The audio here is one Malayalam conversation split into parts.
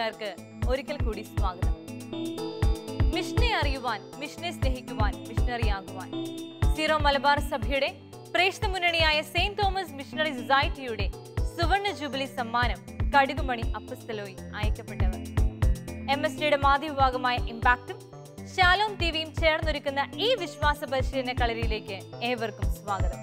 കൂട്ടുകാർക്ക് ഒരിക്കൽ കൂടി സ്വാഗതം. മിഷനെ അറിയുവാൻ, മിഷനെ സ്നേഹിക്കുവാൻ, മിഷണറിയാകുവാൻ സീറോ മലബാർ സഭയുടെ പ്രേക്ഷിത മുന്നണിയായ സെയിന്റ് തോമസ് മിഷണറി സൊസൈറ്റിയുടെ സുവർണ ജൂബിലി സമ്മാനം കടുകുമണി അപ്പസ്തലോയി അയക്കപ്പെട്ടവർ. MSDയുടെ മാധ്യമ വിഭാഗമായ ഇമ്പാക്റ്റും ശാലോം ടിവിയും ചേർന്നൊരുക്കുന്ന ഈ വിശ്വാസ പരിശീലന കളരിയിലേക്ക് ഏവർക്കും സ്വാഗതം.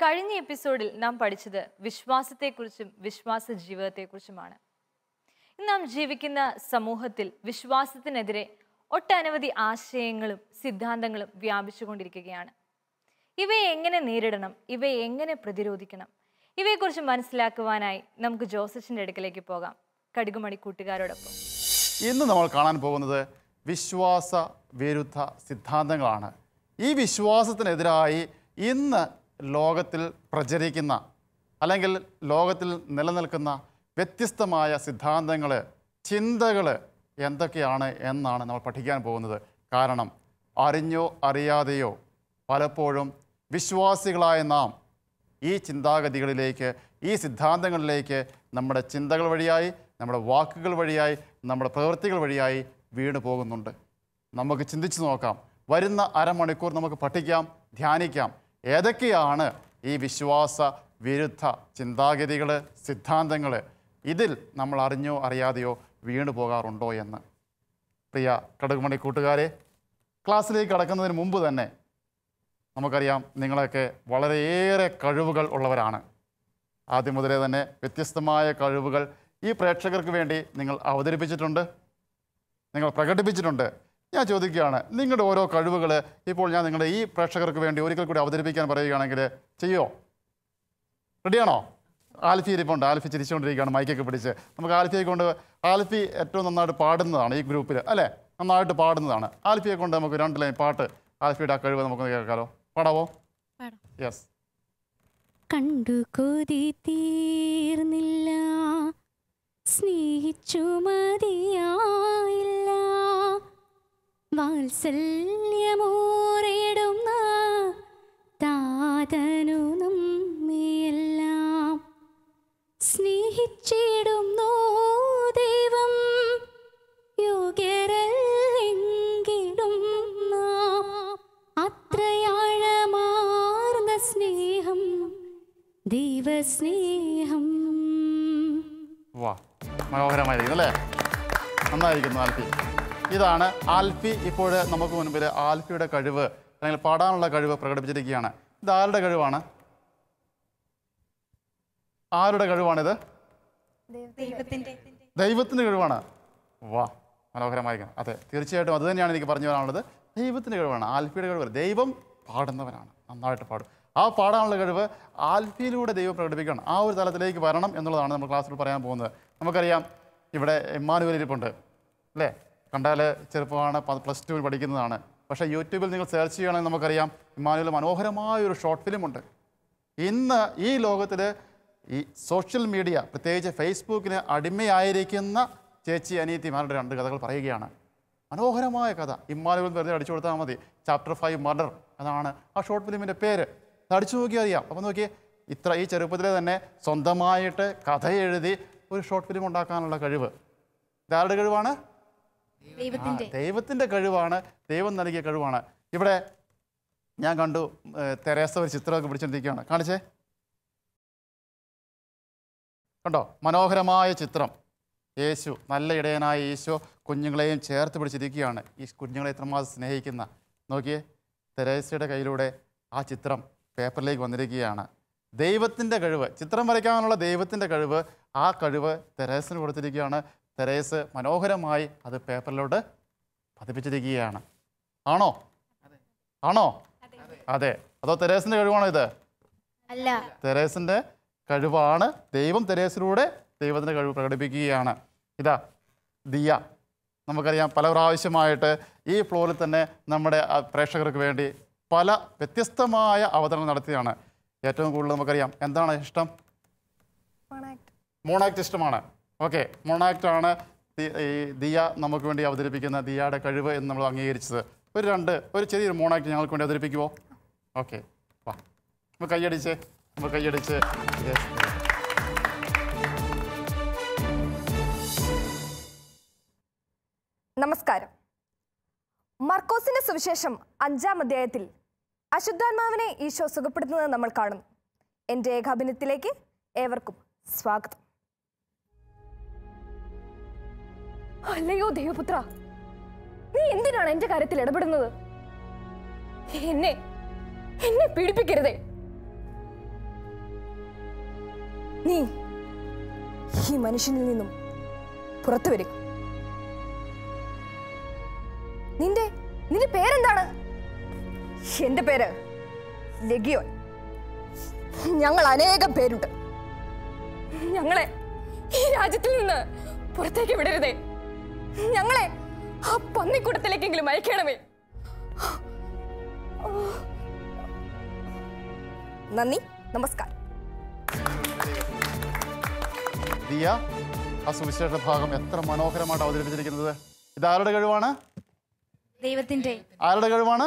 കഴിഞ്ഞ എപ്പിസോഡിൽ നാം പഠിച്ചത് വിശ്വാസത്തെക്കുറിച്ചും വിശ്വാസ ജീവിതത്തെക്കുറിച്ചുമാണ്. ഇന്ന് നാം ജീവിക്കുന്ന സമൂഹത്തിൽ വിശ്വാസത്തിനെതിരെ ഒട്ടനവധി ആശയങ്ങളും സിദ്ധാന്തങ്ങളും വ്യാപിച്ചുകൊണ്ടിരിക്കുകയാണ്. ഇവയെ എങ്ങനെ നേരിടണം, ഇവയെ എങ്ങനെ പ്രതിരോധിക്കണം, ഇവയെക്കുറിച്ച് മനസ്സിലാക്കുവാനായി നമുക്ക് ജോസഫിന്റെ അടുക്കലേക്ക് പോകാം, കടുകുമണി കൂട്ടുകാരോടൊപ്പം. ഇന്ന് നമ്മൾ കാണാൻ പോകുന്നത് വിശ്വാസ വിരുദ്ധ സിദ്ധാന്തങ്ങളാണ്. ഈ വിശ്വാസത്തിനെതിരായി ഇന്ന് ലോകത്തിൽ പ്രചരിക്കുന്ന അല്ലെങ്കിൽ ലോകത്തിൽ നിലനിൽക്കുന്ന വ്യത്യസ്തമായ സിദ്ധാന്തങ്ങൾ, ചിന്തകൾ എന്തൊക്കെയാണ് എന്നാണ് നമ്മൾ പഠിക്കാൻ പോകുന്നത്. കാരണം അറിഞ്ഞോ അറിയാതെയോ പലപ്പോഴും വിശ്വാസികളായ നാം ഈ ചിന്താഗതികളിലേക്ക്, ഈ സിദ്ധാന്തങ്ങളിലേക്ക് നമ്മുടെ ചിന്തകൾ വഴിയായി, നമ്മുടെ വാക്കുകൾ വഴിയായി, നമ്മുടെ പ്രവൃത്തികൾ വഴിയായി വീണു പോകുന്നുണ്ട്. നമുക്ക് ചിന്തിച്ചു നോക്കാം. വരുന്ന അരമണിക്കൂർ നമുക്ക് പഠിക്കാം, ധ്യാനിക്കാം ഏതൊക്കെയാണ് ഈ വിശ്വാസ വിരുദ്ധ ചിന്താഗതികൾ, സിദ്ധാന്തങ്ങൾ. ഇതിൽ നമ്മൾ അറിഞ്ഞോ അറിയാതെയോ വീണു പോകാറുണ്ടോ എന്ന്. പ്രിയ കടുകുമണി കൂട്ടുകാരെ, ക്ലാസ്സിലേക്ക് കടക്കുന്നതിന് മുമ്പ് തന്നെ നമുക്കറിയാം നിങ്ങളൊക്കെ വളരെയേറെ കഴിവുകൾ ഉള്ളവരാണ്. ആദ്യം മുതലേ തന്നെ വ്യത്യസ്തമായ കഴിവുകൾ ഈ പ്രേക്ഷകർക്ക് വേണ്ടി നിങ്ങൾ അവതരിപ്പിച്ചിട്ടുണ്ട്, നിങ്ങൾ പ്രകടിപ്പിച്ചിട്ടുണ്ട്. ഞാൻ ചോദിക്കുകയാണ്, നിങ്ങളുടെ ഓരോ കഴിവുകൾ ഇപ്പോൾ ഞാൻ നിങ്ങളുടെ ഈ പ്രേക്ഷകർക്ക് വേണ്ടി ഒരിക്കൽ കൂടി അവതരിപ്പിക്കാൻ പറയുകയാണെങ്കിൽ ചെയ്യുമോ? റെഡിയാണോ? ആൽഫി ഇരിപ്പുണ്ട്, ആൽഫി ചിരിച്ചുകൊണ്ടിരിക്കുകയാണ് മൈക്കൊക്കെ പിടിച്ച്. നമുക്ക് ആൽഫിയെ കൊണ്ട്, ആൽഫി ഏറ്റവും നന്നായിട്ട് പാടുന്നതാണ് ഈ ഗ്രൂപ്പിൽ, അല്ലേ? നന്നായിട്ട് പാടുന്നതാണ്. ആൽഫിയെ കൊണ്ട് നമുക്ക് 2 ലൈൻ പാട്ട്, ആൽഫിയുടെ ആ കഴിവ് നമുക്ക് കേൾക്കാലോ. പാടാവോ? യെസ്. കണ്ടു കൊതി തീർന്നില്ല, സ്നേഹിച്ചു മതിയായില്ല, വാത്സല്യമോറിടുന്ന താതനു നമ്മയെല്ലാം സ്നേഹിച്ചിടുന്നു ദൈവം, യോഗ്യരല്ലെങ്കിലും അത്രയാഴമാർന്ന സ്നേഹം, ദൈവസ്നേഹം. വാ, മനോഹരമായിരിക്കും അല്ലേ? നന്നായിരിക്കുന്നു ആൽഫി. ഇതാണ് ആൽഫി ഇപ്പോൾ നമുക്ക് മുൻപിൽ ആൽഫിയുടെ കഴിവ് അല്ലെങ്കിൽ പാടാനുള്ള കഴിവ് പ്രകടിപ്പിച്ചിരിക്കുകയാണ്. ഇത് ആരുടെ കഴിവാണ്? ആരുടെ കഴിവാണിത്? ദൈവത്തിൻ്റെ കഴിവാണ്. വാ, മനോഹരമായിരിക്കും. അതെ, തീർച്ചയായിട്ടും അത് തന്നെയാണ് എനിക്ക് പറഞ്ഞു തരാനുള്ളത്. ദൈവത്തിൻ്റെ കഴിവാണ്, ആൽഫിയുടെ കഴിവ്. ദൈവം പാടുന്നവനാണ്, നന്നായിട്ട് പാടും. ആ പാടാനുള്ള കഴിവ് ആൽഫിയിലൂടെ ദൈവം പ്രകടിപ്പിക്കണം. ആ ഒരു തലത്തിലേക്ക് വരണം എന്നുള്ളതാണ് നമ്മൾ ക്ലാസ്സിൽ പറയാൻ പോകുന്നത്. നമുക്കറിയാം ഇവിടെ ഇമ്മാനുവേൽ ഇരിപ്പുണ്ട്, അല്ലേ? കണ്ടാൽ ചെറുപ്പമാണ്, +2 പഠിക്കുന്നതാണ്. പക്ഷേ യൂട്യൂബിൽ നിങ്ങൾ സെർച്ച് ചെയ്യുകയാണെങ്കിൽ നമുക്കറിയാം ഇമ്മാനുവേൽ മനോഹരമായൊരു ഷോർട്ട് ഫിലിമുണ്ട്. ഇന്ന് ഈ ലോകത്തിൽ ഈ സോഷ്യൽ മീഡിയ, പ്രത്യേകിച്ച് ഫേസ്ബുക്കിന് അടിമയായിരിക്കുന്ന ചേച്ചി അനിയത്തിമാരുടെ 2 കഥകൾ പറയുകയാണ്. മനോഹരമായ കഥ. ഇമ്മാനുവേൽ വെറുതെ അടിച്ചു കൊടുത്താൽ മതി. ചാപ്റ്റർ 5 മർഡർ, അതാണ് ആ ഷോർട്ട് ഫിലിമിൻ്റെ പേര്. അത് അടിച്ചു നോക്കിയാൽ അറിയാം. അപ്പോൾ നോക്കിയേ, ഈ ചെറുപ്പത്തിലെ തന്നെ സ്വന്തമായിട്ട് കഥ എഴുതി ഒരു ഷോർട്ട് ഫിലിം ഉണ്ടാക്കാനുള്ള കഴിവ് ഇതാരുടെ കഴിവാണ്? ദൈവത്തിൻ്റെ കഴിവാണ്, ദൈവം നൽകിയ കഴിവാണ്. ഇവിടെ ഞാൻ കണ്ടു തെരേസ ഒരു ചിത്രമൊക്കെ പിടിച്ചിരിക്കുകയാണ്. കാണിച്ചേ, കണ്ടോ? മനോഹരമായ ചിത്രം. യേശു, നല്ല ഇടയനായ യേശു കുഞ്ഞുങ്ങളെയും ചേർത്ത് പിടിച്ചിരിക്കുകയാണ്. ഈ കുഞ്ഞുങ്ങളെ എത്രമാത്രം സ്നേഹിക്കുന്ന. നോക്കിയേ, തെരേസയുടെ കയ്യിലൂടെ ആ ചിത്രം പേപ്പറിലേക്ക് വന്നിരിക്കുകയാണ്. ദൈവത്തിൻ്റെ കഴിവ്, ചിത്രം വരയ്ക്കാനുള്ള ദൈവത്തിൻ്റെ കഴിവ്, ആ കഴിവ് തെരേസിന് കൊടുത്തിരിക്കുകയാണ്. തെരേസ് മനോഹരമായി അത് പേപ്പറിലോട്ട് പതിപ്പിച്ചിരിക്കുകയാണ്. ആണോ? ആണോ? അതെ. അതോ തെരേസിൻ്റെ കഴിവാണോ ഇത്? അല്ല, തെരേസിൻ്റെ കഴിവാണ്. ദൈവം തെരേസിലൂടെ ദൈവത്തിൻ്റെ കഴിവ് പ്രകടിപ്പിക്കുകയാണ്. ഇതാ ദിയ. നമുക്കറിയാം പല പ്രാവശ്യമായിട്ട് ഈ ഫ്ലോറിൽ തന്നെ നമ്മുടെ പ്രേക്ഷകർക്ക് വേണ്ടി പല വ്യത്യസ്തമായ അവതരണം നടത്തിയാണ്. ഏറ്റവും കൂടുതൽ നമുക്കറിയാം എന്താണ് ഇഷ്ടം? മോണാക്ട് ഇഷ്ടമാണ്. ഓക്കെ, മോണാക്ട് ആണ് ഈ ദിയ നമുക്ക് വേണ്ടി അവതരിപ്പിക്കുന്ന ദിയയുടെ കഴിവ് എന്ന് നമ്മൾ അംഗീകരിച്ചത്. ഒരു ചെറിയൊരു മോണാക്ട് ഞങ്ങൾക്ക് വേണ്ടി അവതരിപ്പിക്കുമോ? ഓക്കെ, വാ, നമുക്ക് കൈയടിച്ച് നമസ്കാരം. മർക്കോസിന്റെ സുവിശേഷം 5-ാം അധ്യായത്തിൽ അശുദ്ധാത്മാവിനെ ഈശോ സുഖപ്പെടുത്തുന്നത് നമ്മൾ കാണുന്നു. എൻ്റെ ഏകാഭിനയത്തിലേക്ക് ഏവർക്കും സ്വാഗതം. അല്ലയോ ദൈവപുത്ര, നീ എന്തിനാണ് എന്റെ കാര്യത്തിൽ ഇടപെടുന്നത്? എന്നെ പീഡിപ്പിക്കരുതേ. നീ ഈ മനുഷ്യനിൽ നിന്നും പുറത്തു വരിക. നിന്റെ പേരെന്താണ്? എന്റെ പേര് ലെഗിയോൻ. ഞങ്ങൾ അനേകം പേരുണ്ട്. ഞങ്ങളെ ഈ രാജ്യത്തിൽ നിന്ന് പുറത്തേക്ക് വിടരുതേ. ഞങ്ങളെ ആ പന്നിക്കൂട്ടത്തിലേക്കെങ്കിലും അയക്കണമേ. നന്ദി, നമസ്കാരം. ദിയ, ആ സുവിശേഷ ഭാഗം എത്ര മനോഹരമായിട്ട് അവതരിപ്പിച്ചിരിക്കുന്നത്. ഇതാരുടെ കഴിവാണ്? ദൈവത്തിന്റെ. ആരുടെ കഴിവാണ്?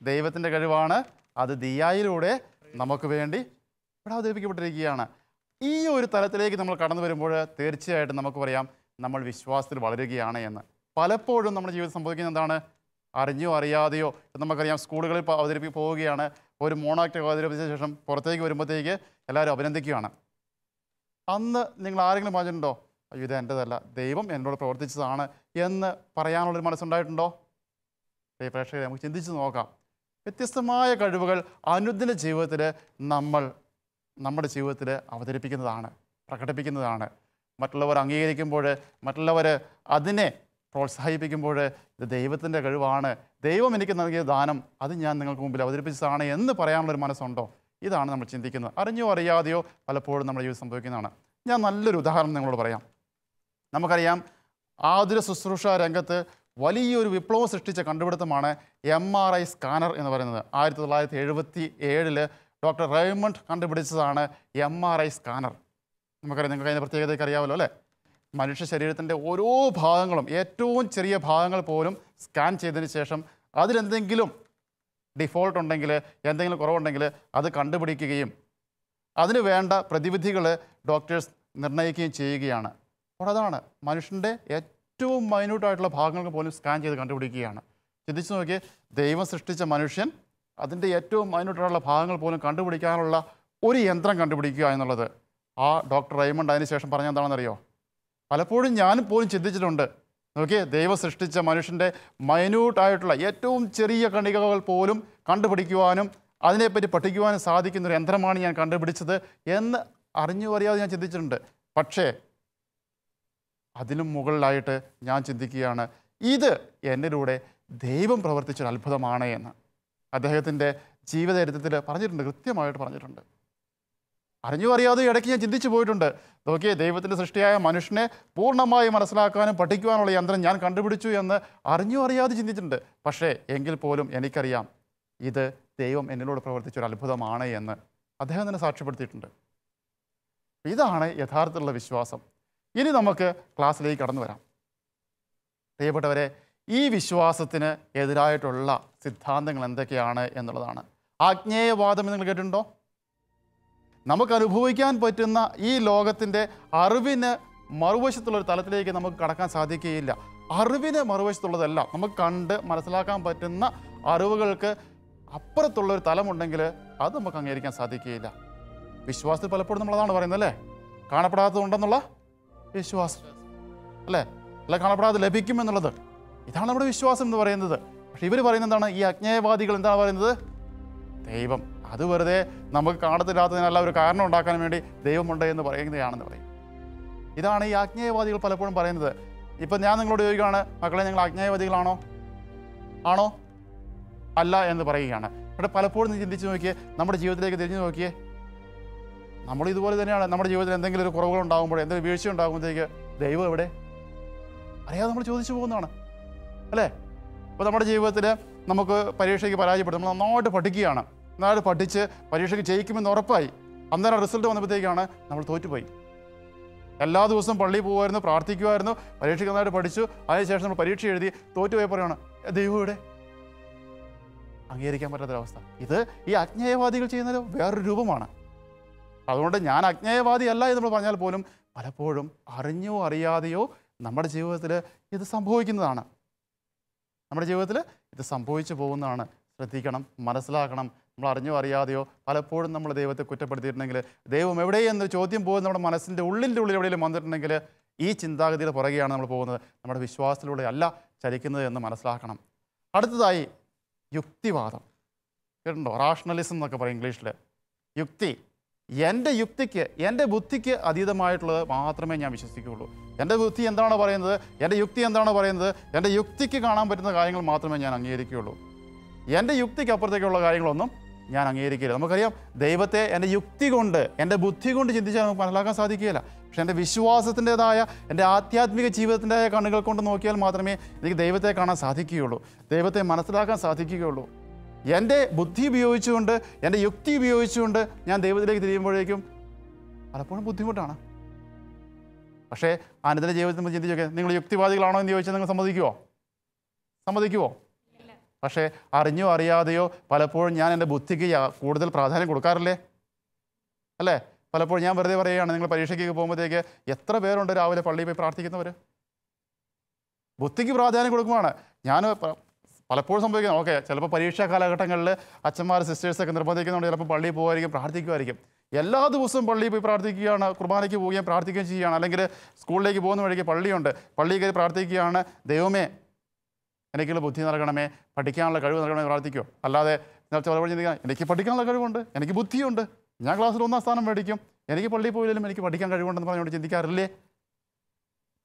ദൈവത്തിന്റെ കഴിവാണ്. അത് ദിയായിലൂടെ നമുക്ക് വേണ്ടി ഇവിടെ അവതരിപ്പിക്കപ്പെട്ടിരിക്കുകയാണ്. ഈ ഒരു തലത്തിലേക്ക് നമ്മൾ കടന്നു വരുമ്പോൾ തീർച്ചയായിട്ടും നമുക്ക് പറയാം നമ്മൾ വിശ്വാസത്തിൽ വളരുകയാണ് എന്ന്. പലപ്പോഴും നമ്മുടെ ജീവിതം സംഭവിക്കുന്നത് എന്താണ്? അറിഞ്ഞോ അറിയാതെയോ നമുക്കറിയാം, സ്കൂളുകളിൽ പോവുകയാണ്, ഒരു മോണാക്ട് അവതരിപ്പിച്ച ശേഷം പുറത്തേക്ക് വരുമ്പോഴത്തേക്ക് എല്ലാവരും അഭിനന്ദിക്കുകയാണ്. അന്ന് നിങ്ങൾ ആരെങ്കിലും പറഞ്ഞിട്ടുണ്ടോ അയ്യോ ഇത് എൻ്റെതല്ല, ദൈവം എന്നോട് പ്രവർത്തിച്ചതാണ് എന്ന് പറയാനുള്ളൊരു മനസ്സുണ്ടായിട്ടുണ്ടോ? പ്രേക്ഷകരെ നമുക്ക് ചിന്തിച്ച് നോക്കാം. വ്യത്യസ്തമായ കഴിവുകൾ അനുദിന ജീവിതത്തിൽ നമ്മുടെ ജീവിതത്തിൽ അവതരിപ്പിക്കുന്നതാണ്, പ്രകടിപ്പിക്കുന്നതാണ്. മറ്റുള്ളവർ അംഗീകരിക്കുമ്പോൾ, മറ്റുള്ളവർ അതിനെ പ്രോത്സാഹിപ്പിക്കുമ്പോൾ ഇത് ദൈവത്തിൻ്റെ കഴിവാണ്, ദൈവം എനിക്ക് നൽകിയ ദാനം, അത് ഞാൻ നിങ്ങൾക്ക് മുമ്പിൽ അവതരിപ്പിച്ചതാണ് എന്ന് പറയാനുള്ളൊരു മനസ്സുണ്ടോ? ഇതാണ് നമ്മൾ ചിന്തിക്കുന്നത്. അറിഞ്ഞോ അറിയാതെയോ പലപ്പോഴും നമ്മുടെ ജീവിതം സംഭവിക്കുന്നതാണ്. ഞാൻ നല്ലൊരു ഉദാഹരണം നിങ്ങളോട് പറയാം. നമുക്കറിയാം, ആതുര ശുശ്രൂഷ രംഗത്ത് വലിയൊരു വിപ്ലവം സൃഷ്ടിച്ച കണ്ടുപിടുത്തമാണ് MRI സ്കാനർ എന്ന് പറയുന്നത്. 1977 ഡോക്ടർ റെയ്മണ്ട് കണ്ടുപിടിച്ചതാണ് MRI സ്കാനർ. നമുക്കറിയാം, നിങ്ങൾക്ക് അതിൻ്റെ പ്രത്യേകതയൊക്കെ അറിയാമല്ലോ അല്ലേ? മനുഷ്യ ശരീരത്തിൻ്റെ ഓരോ ഭാഗങ്ങളും, ഏറ്റവും ചെറിയ ഭാഗങ്ങൾ പോലും സ്കാൻ ചെയ്തതിന് ശേഷം അതിലെന്തെങ്കിലും ഡിഫോൾട്ട് ഉണ്ടെങ്കിൽ, എന്തെങ്കിലും കുറവുണ്ടെങ്കിൽ അത് കണ്ടുപിടിക്കുകയും അതിന് വേണ്ട പ്രതിവിധികൾ ഡോക്ടേഴ്സ് നിർണ്ണയിക്കുകയും ചെയ്യുകയാണ്. അപ്പോൾ അതാണ് മനുഷ്യൻ്റെ ഏറ്റവും മൈന്യൂട്ടായിട്ടുള്ള ഭാഗങ്ങൾക്ക് പോലും സ്കാൻ ചെയ്ത് കണ്ടുപിടിക്കുകയാണ്. ചിന്തിച്ച് നോക്കിയേ, ദൈവം സൃഷ്ടിച്ച മനുഷ്യൻ അതിൻ്റെ ഏറ്റവും മൈന്യൂട്ടായിട്ടുള്ള ഭാഗങ്ങൾ പോലും കണ്ടുപിടിക്കാനുള്ള ഒരു യന്ത്രം കണ്ടുപിടിക്കുക എന്നുള്ളത്. ആ ഡോക്ടർ റെയ്മണ്ട് അതിന് ശേഷം പറഞ്ഞ എന്താണെന്നറിയോ? പലപ്പോഴും ഞാനും പോലും ചിന്തിച്ചിട്ടുണ്ട്. നോക്കിയേ, ദൈവം സൃഷ്ടിച്ച മനുഷ്യൻ്റെ മൈന്യൂട്ടായിട്ടുള്ള ഏറ്റവും ചെറിയ കണികകൾ പോലും കണ്ടുപിടിക്കുവാനും അതിനെപ്പറ്റി പഠിക്കുവാനും സാധിക്കുന്നൊരു യന്ത്രമാണ് ഞാൻ കണ്ടുപിടിച്ചത് എന്ന് അറിഞ്ഞു അറിയാതെ ഞാൻ ചിന്തിച്ചിട്ടുണ്ട്. പക്ഷേ അതിനും മുകളിലായിട്ട് ഞാൻ ചിന്തിക്കുകയാണ്, ഇത് എന്നിലൂടെ ദൈവം പ്രവർത്തിച്ചൊരു അത്ഭുതമാണ് എന്ന് അദ്ദേഹത്തിൻ്റെ ജീവിതചരിത്രത്തിൽ പറഞ്ഞിട്ടുണ്ട്, കൃത്യമായിട്ട് പറഞ്ഞിട്ടുണ്ട്. അറിഞ്ഞു അറിയാതെ ഇടയ്ക്ക് ഞാൻ ചിന്തിച്ചു പോയിട്ടുണ്ട്. നോക്കിയേ, ദൈവത്തിൻ്റെ സൃഷ്ടിയായ മനുഷ്യനെ പൂർണ്ണമായി മനസ്സിലാക്കാനും പഠിക്കുവാനുള്ള യന്ത്രം ഞാൻ കണ്ടുപിടിച്ചു എന്ന് അറിഞ്ഞു അറിയാതെ ചിന്തിച്ചിട്ടുണ്ട്. പക്ഷേ എങ്കിൽ പോലും എനിക്കറിയാം ഇത് ദൈവം എന്നിലൂടെ പ്രവർത്തിച്ചൊരു അത്ഭുതമാണ് എന്ന് അദ്ദേഹം തന്നെ സാക്ഷ്യപ്പെടുത്തിയിട്ടുണ്ട്. ഇതാണ് യഥാർത്ഥത്തിലുള്ള വിശ്വാസം. ഇനി നമുക്ക് ക്ലാസ്സിലേക്ക് കടന്നു വരാം. പ്രിയപ്പെട്ടവരെ, ഈ വിശ്വാസത്തിന് എതിരായിട്ടുള്ള സിദ്ധാന്തങ്ങൾ എന്തൊക്കെയാണ് എന്നുള്ളതാണ്. ആജ്ഞേയവാദം എന്ന് നിങ്ങൾ കേട്ടിട്ടുണ്ടോ? നമുക്ക് അനുഭവിക്കാൻ പറ്റുന്ന ഈ ലോകത്തിൻ്റെ അറിവിന് മറുവശത്തുള്ളൊരു തലത്തിലേക്ക് നമുക്ക് കടക്കാൻ സാധിക്കുകയില്ല. അറിവിന് മറുവശത്തുള്ളതല്ല, നമുക്ക് കണ്ട് മനസ്സിലാക്കാൻ പറ്റുന്ന അറിവുകൾക്ക് അപ്പുറത്തുള്ളൊരു തലമുണ്ടെങ്കിൽ അത് നമുക്ക് അംഗീകരിക്കാൻ സാധിക്കുകയില്ല. വിശ്വാസത്തിൽ പലപ്പോഴും നമ്മളതാണ് പറയുന്നത് അല്ലേ? കാണപ്പെടാത്തതുണ്ടെന്നുള്ള വിശ്വാസം അല്ലേ? അല്ല, കാണപ്പെടാതെ ലഭിക്കുമെന്നുള്ളത്. ഇതാണ് നമ്മുടെ വിശ്വാസം എന്ന് പറയുന്നത്. പക്ഷെ ഇവർ പറയുന്നത് എന്താണ്? ഈ അജ്ഞേയവാദികൾ എന്താണ് പറയുന്നത്? ദൈവം അത് വെറുതെ നമുക്ക് കാണത്തില്ലാത്തതിനല്ല ഒരു കാരണം ഉണ്ടാക്കാൻ വേണ്ടി ദൈവമുണ്ട് എന്ന് പറയുന്നതാണെന്ന് പറയും. ഇതാണ് ഈ ആജ്ഞേയവാദികൾ പലപ്പോഴും പറയുന്നത്. ഇപ്പം ഞാൻ നിങ്ങളോട് ചോദിക്കുകയാണ്, മക്കളെ നിങ്ങൾ ആജ്ഞേയവാദികളാണോ? ആണോ അല്ല എന്ന് പറയുകയാണ്. ഇവിടെ പലപ്പോഴും ചിന്തിച്ച് നോക്കിയേ, നമ്മുടെ ജീവിതത്തിലേക്ക് തിരിഞ്ഞു നോക്കിയേ, നമ്മൾ ഇതുപോലെ തന്നെയാണ്. നമ്മുടെ ജീവിതത്തിൽ എന്തെങ്കിലും ഒരു കുറവുകൾ ഉണ്ടാകുമ്പോൾ, എന്തെങ്കിലും വീഴ്ച ഉണ്ടാകുമ്പോഴത്തേക്ക് ദൈവം എവിടെ? അറിയാതെ നമ്മൾ ചോദിച്ചു പോകുന്നതാണ് അല്ലേ? അപ്പോൾ നമ്മുടെ ജീവിതത്തിൽ നമുക്ക് പരീക്ഷയ്ക്ക് പരാജയപ്പെടും, നമ്മൾ നന്നായിട്ട് പഠിക്കുകയാണ്, നന്നായിട്ട് പഠിച്ച് പരീക്ഷയ്ക്ക് ജയിക്കുമെന്ന് ഉറപ്പായി. അന്നേരം റിസൾട്ട് വന്നപ്പോഴത്തേക്കാണ് നമ്മൾ തോറ്റുപോയി. എല്ലാ ദിവസവും പള്ളിയിൽ പോകുമായിരുന്നു, പ്രാർത്ഥിക്കുമായിരുന്നു, പരീക്ഷയ്ക്ക് നന്നായിട്ട് പഠിച്ചു, അതിനുശേഷം നമ്മൾ പരീക്ഷ എഴുതി തോറ്റുപോയപ്പോഴാണ് ദൈവം ഇവിടെ? അംഗീകരിക്കാൻ പറ്റാത്തൊരവസ്ഥ. ഇത് ഈ അജ്ഞേയവാദികൾ ചെയ്യുന്നത് വേറൊരു രൂപമാണ്. അതുകൊണ്ട് ഞാൻ അജ്ഞേയവാദി അല്ല എന്ന് നമ്മൾ പറഞ്ഞാൽ പോലും പലപ്പോഴും അറിഞ്ഞോ അറിയാതെയോ നമ്മുടെ ജീവിതത്തിൽ ഇത് സംഭവിക്കുന്നതാണ്. നമ്മുടെ ജീവിതത്തിൽ ഇത് സംഭവിച്ചു പോകുന്നതാണ്. ശ്രദ്ധിക്കണം, മനസ്സിലാക്കണം. നമ്മൾ അറിഞ്ഞോ അറിയാതെയോ പലപ്പോഴും നമ്മൾ ദൈവത്തെ കുറ്റപ്പെടുത്തിയിട്ടുണ്ടെങ്കിൽ, ദൈവം എവിടെയെന്നൊരു ചോദ്യം പോകുന്ന നമ്മുടെ മനസ്സിൻ്റെ ഉള്ളിൽ എവിടെയെങ്കിലും വന്നിട്ടുണ്ടെങ്കിൽ ഈ ചിന്താഗതിയുടെ പുറകെയാണ് നമ്മൾ പോകുന്നത്. നമ്മുടെ വിശ്വാസത്തിലൂടെ അല്ല ചലിക്കുന്നത് എന്ന് മനസ്സിലാക്കണം. അടുത്തതായി യുക്തിവാദം. കേട്ടോ, റാഷണലിസം എന്നൊക്കെ പറയും ഇംഗ്ലീഷിൽ. യുക്തി, എൻ്റെ യുക്തിക്ക്, എൻ്റെ ബുദ്ധിക്ക് അതീതമായിട്ടുള്ളത് മാത്രമേ ഞാൻ വിശ്വസിക്കുകയുള്ളൂ. എൻ്റെ ബുദ്ധി എന്താണോ പറയുന്നത്, എൻ്റെ യുക്തി എന്താണോ പറയുന്നത്, എൻ്റെ യുക്തിക്ക് കാണാൻ പറ്റുന്ന കാര്യങ്ങൾ മാത്രമേ ഞാൻ അംഗീകരിക്കുകയുള്ളൂ. എൻ്റെ യുക്തിക്ക് അപ്പുറത്തേക്കുള്ള കാര്യങ്ങളൊന്നും ഞാൻ അംഗീകരിക്കില്ല. നമുക്കറിയാം, ദൈവത്തെ എൻ്റെ യുക്തി കൊണ്ട്, എൻ്റെ ബുദ്ധി കൊണ്ട് ചിന്തിച്ചാൽ നമുക്ക് മനസ്സിലാക്കാൻ സാധിക്കുകയില്ല. പക്ഷേ എൻ്റെ വിശ്വാസത്തിൻ്റെതായ, എൻ്റെ ആധ്യാത്മിക ജീവിതത്തിൻ്റെതായ കണ്ണുകൾ കൊണ്ട് നോക്കിയാൽ മാത്രമേ എനിക്ക് ദൈവത്തെ കാണാൻ സാധിക്കുകയുള്ളൂ, ദൈവത്തെ മനസ്സിലാക്കാൻ സാധിക്കുകയുള്ളൂ. എൻ്റെ ബുദ്ധി ഉപയോഗിച്ചുകൊണ്ട്, എൻ്റെ യുക്തി ഉപയോഗിച്ചുകൊണ്ട് ഞാൻ ദൈവത്തിലേക്ക് തിരിയുമ്പോഴേക്കും പലപ്പോഴും ബുദ്ധിമുട്ടാണ്. പക്ഷേ അനുദിന ജീവിതത്തിൽ നമ്മൾ ചിന്തിച്ചൊക്കെ, നിങ്ങൾ യുക്തിവാദികളാണോ എന്ന് ചോദിച്ചാൽ നിങ്ങൾ സമ്മതിക്കുമോ? പക്ഷേ അറിഞ്ഞോ അറിയാതെയോ പലപ്പോഴും ഞാൻ എൻ്റെ ബുദ്ധിക്ക് കൂടുതൽ പ്രാധാന്യം കൊടുക്കാറില്ലേ? അല്ലേ? പലപ്പോഴും ഞാൻ വെറുതെ പറയുകയാണ്, നിങ്ങൾ പരീക്ഷയ്ക്ക് പോകുമ്പോഴത്തേക്ക് എത്ര പേരുണ്ട് രാവിലെ പള്ളിയിൽ പോയി പ്രാർത്ഥിക്കുന്നവർ? ബുദ്ധിക്ക് പ്രാധാന്യം കൊടുക്കുവാണ്. ഞാൻ പലപ്പോഴും സംഭവിക്കുന്നത്, ഓക്കെ, ചിലപ്പോൾ പരീക്ഷാ കാലഘട്ടങ്ങളിൽ അച്ഛന്മാർ സിസ്റ്റേഴ്സൊക്കെ നിർബന്ധിക്കുന്നുണ്ട്, ചിലപ്പോൾ പള്ളിയിൽ പോകുമായിരിക്കും, പ്രാർത്ഥിക്കുമായിരിക്കും. എല്ലാ ദിവസവും പള്ളിയിൽ പോയി പ്രാർത്ഥിക്കുകയാണ്, കുർബാനയ്ക്ക് പോവുകയും പ്രാർത്ഥിക്കുകയും ചെയ്യുകയാണ്. അല്ലെങ്കിൽ സ്കൂളിലേക്ക് പോകുന്ന വഴിക്ക് പള്ളിയുണ്ട്, പള്ളിയിൽ കയറി പ്രാർത്ഥിക്കുകയാണ്, ദൈവമേ എനിക്കുള്ള ബുദ്ധി നൽകണമേ, പഠിക്കാനുള്ള കഴിവ് നൽകണമേ പ്രാർത്ഥിക്കുമോ? അല്ലാതെ ചിലപ്പോൾ ചിന്തിക്കാൻ, എനിക്ക് പഠിക്കാനുള്ള കഴിവുണ്ട്, എനിക്ക് ബുദ്ധിയുണ്ട്, ഞാൻ ക്ലാസ്സിൽ 1ാം സ്ഥാനം മേടിക്കും, എനിക്ക് പള്ളിയിൽ പോയില്ലെങ്കിലും എനിക്ക് പഠിക്കാൻ കഴിവുണ്ടെന്ന് പറഞ്ഞുകൊണ്ട് ചിന്തിക്കാറില്ലേ?